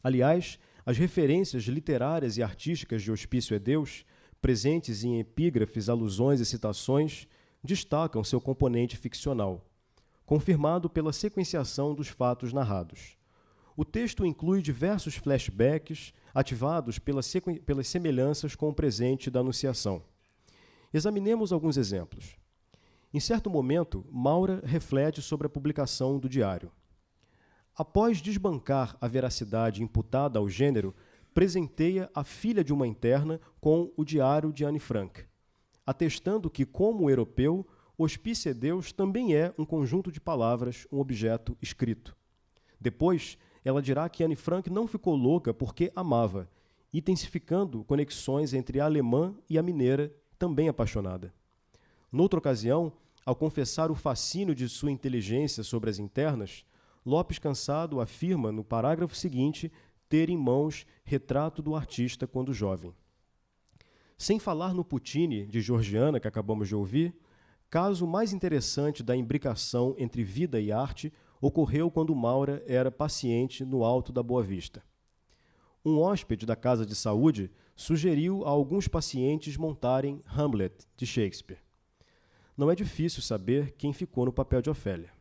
C: Aliás, as referências literárias e artísticas de Hospício é Deus, presentes em epígrafes, alusões e citações, destacam seu componente ficcional, confirmado pela sequenciação dos fatos narrados. O texto inclui diversos flashbacks ativados pelas semelhanças com o presente da Anunciação. Examinemos alguns exemplos. Em certo momento, Maura reflete sobre a publicação do diário. após desbancar a veracidade imputada ao gênero, presenteia a filha de uma interna com o diário de Anne Frank, atestando que, como europeu, Hospício é Deus também é um conjunto de palavras, um objeto escrito. Depois, ela dirá que Anne Frank não ficou louca porque amava, intensificando conexões entre a alemã e a mineira, também apaixonada. Noutra ocasião, ao confessar o fascínio de sua inteligência sobre as internas, Lopes Cansado afirma no parágrafo seguinte ter em mãos retrato do artista quando jovem. Sem falar no Puccini, de Georgiana, que acabamos de ouvir, caso mais interessante da imbricação entre vida e arte ocorreu quando Maura era paciente no Alto da Boa Vista. Um hóspede da casa de saúde sugeriu a alguns pacientes montarem Hamlet, de Shakespeare. Não é difícil saber quem ficou no papel de Ofélia.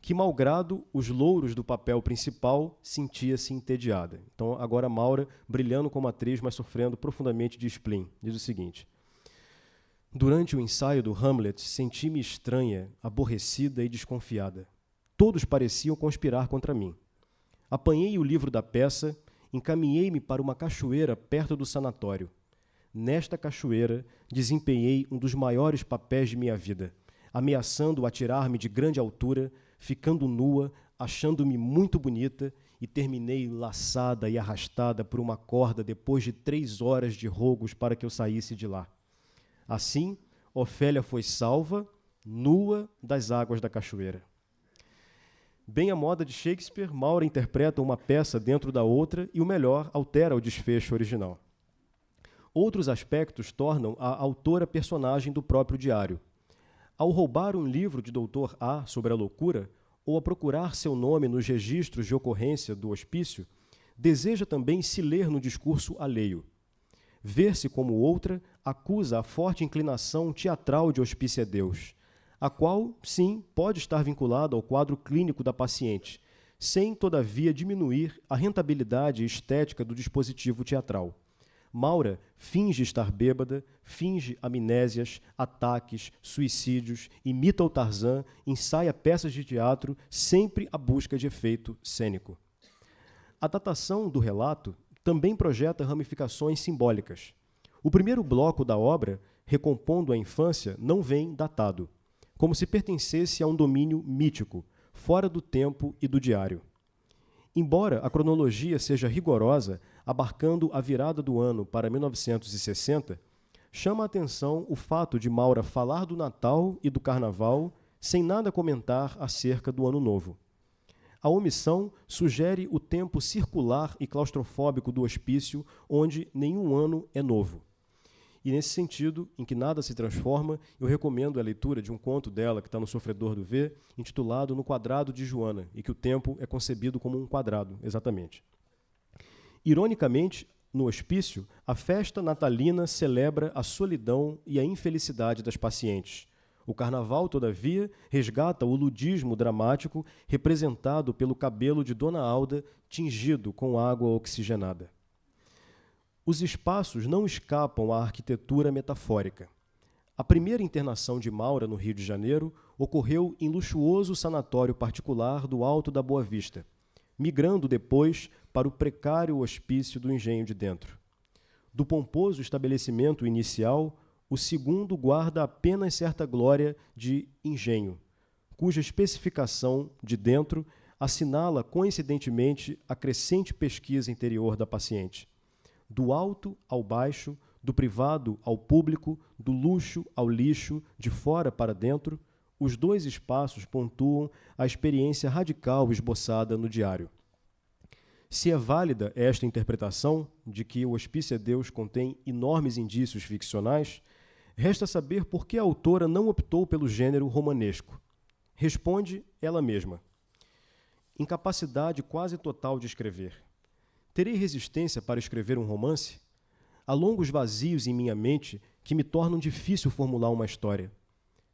C: Que, malgrado os louros do papel principal, sentia-se entediada. Então, agora Maura, brilhando como atriz, mas sofrendo profundamente de spleen, diz o seguinte: durante o ensaio do Hamlet, senti-me estranha, aborrecida e desconfiada. Todos pareciam conspirar contra mim. Apanhei o livro da peça, encaminhei-me para uma cachoeira perto do sanatório. Nesta cachoeira, desempenhei um dos maiores papéis de minha vida, ameaçando atirar-me de grande altura, ficando nua, achando-me muito bonita, e terminei laçada e arrastada por uma corda depois de 3 horas de rogos para que eu saísse de lá. Assim, Ofélia foi salva, nua, das águas da cachoeira. Bem à moda de Shakespeare, Maura interpreta uma peça dentro da outra e, o melhor, altera o desfecho original. Outros aspectos tornam a autora personagem do próprio diário. Ao roubar um livro de Dr. A sobre a loucura, ou a procurar seu nome nos registros de ocorrência do hospício, deseja também se ler no discurso alheio. Ver-se como outra acusa a forte inclinação teatral de Hospício é Deus, a qual, sim, pode estar vinculada ao quadro clínico da paciente, sem, todavia, diminuir a rentabilidade estética do dispositivo teatral. Maura finge estar bêbada, finge amnésias, ataques, suicídios, imita o Tarzan, ensaia peças de teatro, sempre à busca de efeito cênico. A datação do relato também projeta ramificações simbólicas. O primeiro bloco da obra, recompondo a infância, não vem datado, como se pertencesse a um domínio mítico, fora do tempo e do diário. Embora a cronologia seja rigorosa, abarcando a virada do ano para 1960, chama a atenção o fato de Maura falar do Natal e do Carnaval sem nada comentar acerca do Ano Novo. A omissão sugere o tempo circular e claustrofóbico do hospício, onde nenhum ano é novo. E nesse sentido, em que nada se transforma, eu recomendo a leitura de um conto dela, que está no Sofredor do V, intitulado No Quadrado de Joana, e que o tempo é concebido como um quadrado, exatamente. Ironicamente, no hospício, a festa natalina celebra a solidão e a infelicidade das pacientes. O carnaval, todavia, resgata o ludismo dramático representado pelo cabelo de Dona Alda tingido com água oxigenada. Os espaços não escapam à arquitetura metafórica. A primeira internação de Maura no Rio de Janeiro ocorreu em luxuoso sanatório particular do Alto da Boa Vista, migrando depois para o precário hospício do Engenho de Dentro. Do pomposo estabelecimento inicial, o segundo guarda apenas certa glória de engenho, cuja especificação de dentro assinala coincidentemente a crescente pesquisa interior da paciente. Do alto ao baixo, do privado ao público, do luxo ao lixo, de fora para dentro, os dois espaços pontuam a experiência radical esboçada no diário. Se é válida esta interpretação de que o Hospício é Deus contém enormes indícios ficcionais, resta saber por que a autora não optou pelo gênero romanesco. Responde ela mesma: incapacidade quase total de escrever. Terei resistência para escrever um romance? Há longos vazios em minha mente que me tornam difícil formular uma história.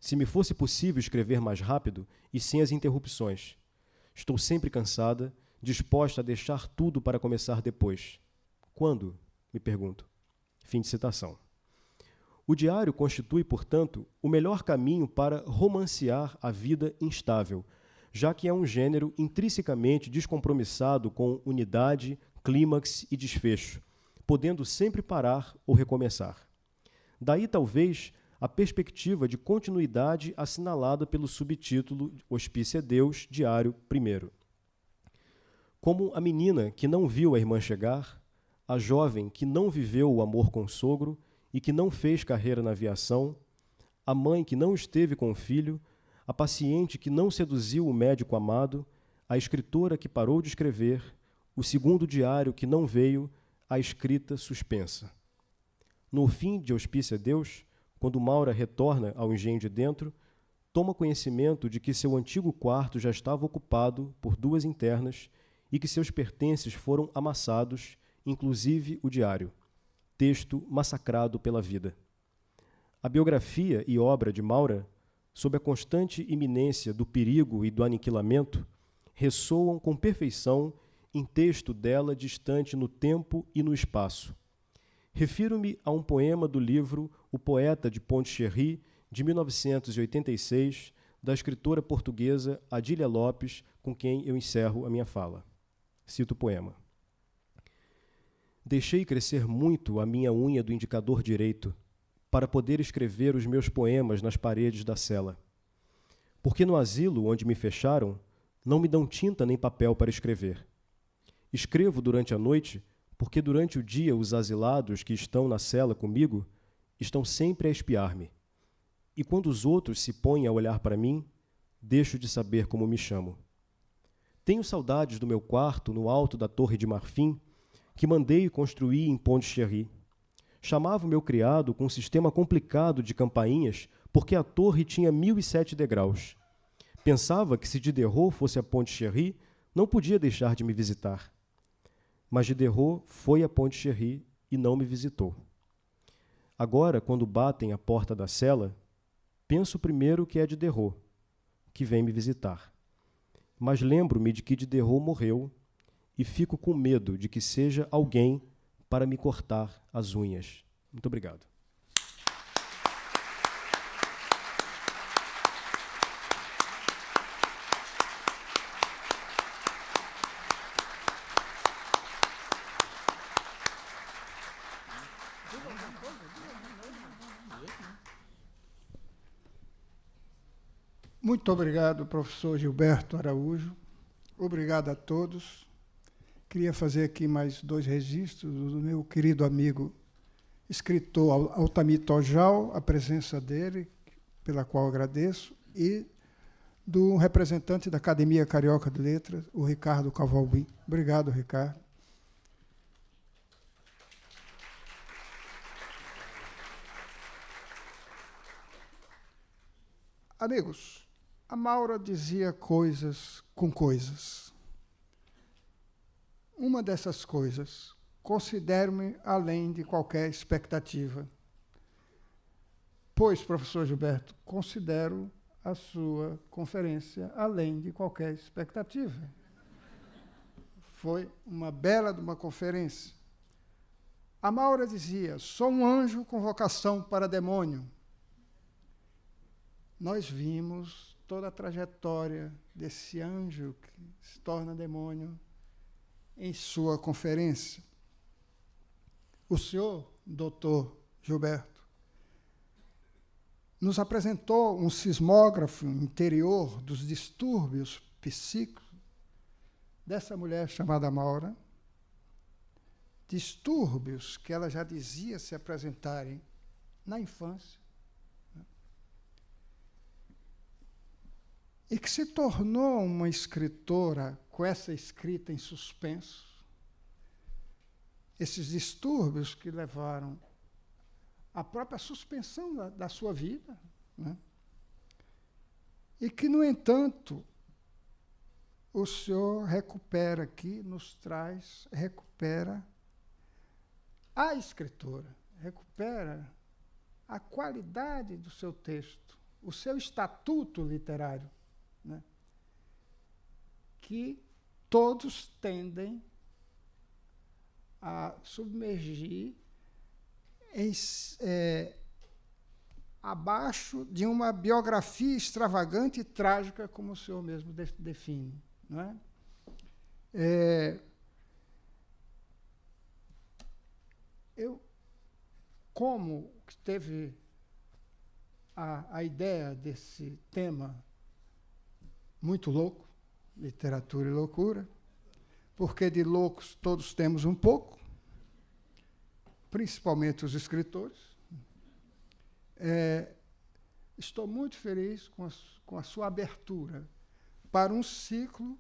C: Se me fosse possível escrever mais rápido e sem as interrupções. Estou sempre cansada, disposta a deixar tudo para começar depois. Quando? Me pergunto. Fim de citação. O diário constitui, portanto, o melhor caminho para romancear a vida instável, já que é um gênero intrinsecamente descompromissado com unidade, clímax e desfecho, podendo sempre parar ou recomeçar. Daí, talvez, a perspectiva de continuidade assinalada pelo subtítulo Hospício é Deus, Diário I. Como a menina que não viu a irmã chegar, a jovem que não viveu o amor com o sogro e que não fez carreira na aviação, a mãe que não esteve com o filho, a paciente que não seduziu o médico amado, a escritora que parou de escrever, o segundo diário que não veio, a escrita suspensa. No fim de Hospício é Deus, quando Maura retorna ao engenho de dentro, toma conhecimento de que seu antigo quarto já estava ocupado por 2 internas e que seus pertences foram amassados, inclusive o diário, texto massacrado pela vida. A biografia e obra de Maura, sob a constante iminência do perigo e do aniquilamento, ressoam com perfeição em texto dela distante no tempo e no espaço. Refiro-me a um poema do livro O Poeta de Pondicherry, de 1986, da escritora portuguesa Adília Lopes, com quem eu encerro a minha fala. Cito o poema. Deixei crescer muito a minha unha do indicador direito, para poder escrever os meus poemas nas paredes da cela. Porque no asilo onde me fecharam, não me dão tinta nem papel para escrever. Escrevo durante a noite, porque durante o dia os asilados que estão na cela comigo estão sempre a espiar-me. E quando os outros se põem a olhar para mim, deixo de saber como me chamo. Tenho saudades do meu quarto no alto da Torre de Marfim, que mandei construir em Pondicherry. Chamava o meu criado com um sistema complicado de campainhas, porque a torre tinha 1007 degraus. Pensava que se Diderot fosse a Pondicherry, não podia deixar de me visitar. Mas Diderot foi a Pondicherry e não me visitou. Agora, quando batem à porta da cela, penso primeiro que é Diderot, que vem me visitar. Mas lembro-me de que Diderot morreu e fico com medo de que seja alguém para me cortar as unhas. Muito obrigado.
B: Muito obrigado, professor Gilberto Araújo. Obrigado a todos. Queria fazer aqui mais 2 registros do meu querido amigo, escritor Altamir Tojal, a presença dele, pela qual agradeço, e do representante da Academia Carioca de Letras, o Ricardo Cavalbim. Obrigado, Ricardo. Amigos, a Maura dizia coisas com coisas. Uma dessas coisas, considero-me além de qualquer expectativa. Pois, professor Gilberto, considero a sua conferência além de qualquer expectativa. Foi uma bela de uma conferência. A Maura dizia, sou um anjo com vocação para demônio. Nós vimos toda a trajetória desse anjo que se torna demônio em sua conferência. O senhor, doutor Gilberto, nos apresentou um sismógrafo interior dos distúrbios psíquicos dessa mulher chamada Maura, distúrbios que ela já dizia se apresentarem na infância, e que se tornou uma escritora com essa escrita em suspenso, esses distúrbios que levaram à própria suspensão da sua vida, né? E que, no entanto, o senhor recupera aqui, nos traz, recupera a escritora, recupera a qualidade do seu texto, o seu estatuto literário, né? Que todos tendem a submergir abaixo de uma biografia extravagante e trágica, como o senhor mesmo define. Não é? Como teve a ideia desse tema muito louco, literatura e loucura, porque de loucos todos temos um pouco, principalmente os escritores. Estou muito feliz com a sua abertura para um ciclo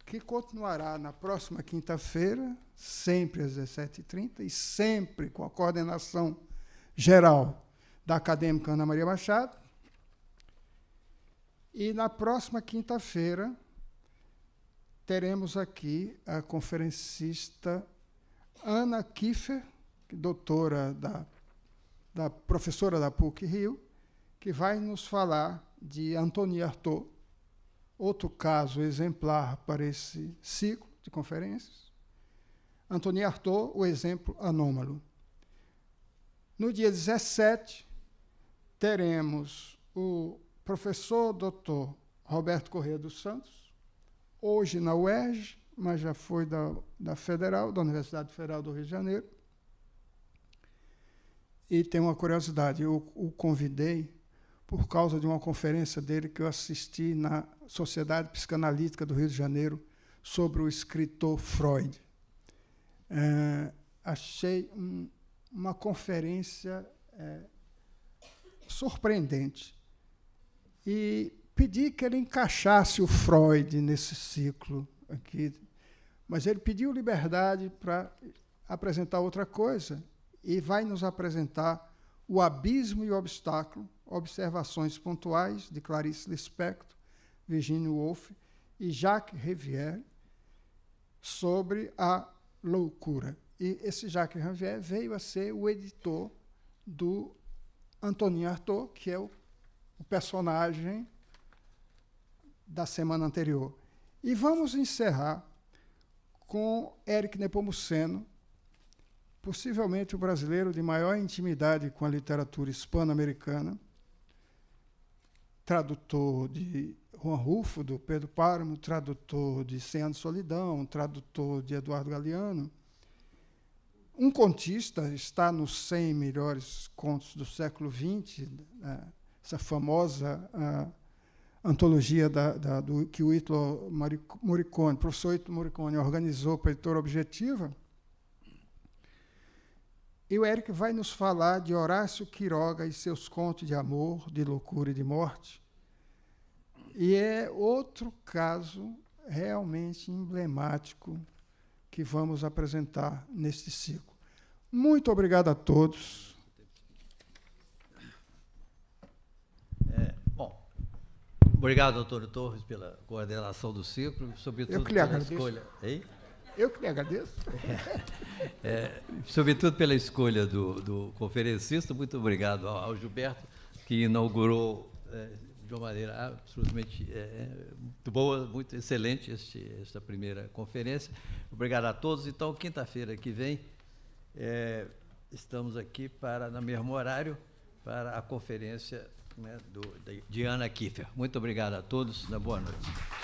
B: que continuará na próxima quinta-feira, sempre às 17h30, e sempre com a coordenação geral da acadêmica Ana Maria Machado. E na próxima quinta-feira teremos aqui a conferencista Ana Kiefer, doutora professora da PUC-Rio, que vai nos falar de Antonin Artaud, outro caso exemplar para esse ciclo de conferências. Antonin Artaud, o exemplo anômalo. No dia 17, teremos o professor Dr. Roberto Corrêa dos Santos, hoje na UERJ, mas já foi da Federal, da Universidade Federal do Rio de Janeiro. E tem uma curiosidade, eu o convidei por causa de uma conferência dele que eu assisti na Sociedade Psicanalítica do Rio de Janeiro sobre o escritor Freud. Achei uma conferência surpreendente e pedi que ele encaixasse o Freud nesse ciclo aqui, mas ele pediu liberdade para apresentar outra coisa e vai nos apresentar O Abismo e o Obstáculo, observações pontuais de Clarice Lispector, Virginia Woolf e Jacques Rivière sobre a loucura. E esse Jacques Rivière veio a ser o editor do Antonin Artaud, que é o personagem da semana anterior. E vamos encerrar com Éric Nepomuceno, possivelmente o brasileiro de maior intimidade com a literatura hispano-americana, tradutor de Juan Rulfo, do Pedro Páramo, tradutor de 100 Anos de Solidão, tradutor de Eduardo Galeano. Um contista, está nos 100 melhores contos do século XX, essa famosa antologia que o Ítalo Morricone, professor Ítalo Morricone, organizou para a Editora Objetiva. E o Éric vai nos falar de Horácio Quiroga e seus contos de amor, de loucura e de morte. E é outro caso realmente emblemático que vamos apresentar neste ciclo. Muito obrigado a todos.
A: Bom, obrigado, doutor Torres, pela coordenação do ciclo, sobretudo pela escolha. Hein?
B: Eu que lhe agradeço.
A: Sobretudo pela escolha do conferencista. Muito obrigado ao Gilberto, que inaugurou de uma maneira absolutamente muito boa, muito excelente esta primeira conferência. Obrigado a todos. Então, quinta-feira que vem, estamos aqui no mesmo horário para a conferência de Ana Kiefer. Muito obrigado a todos. Boa noite.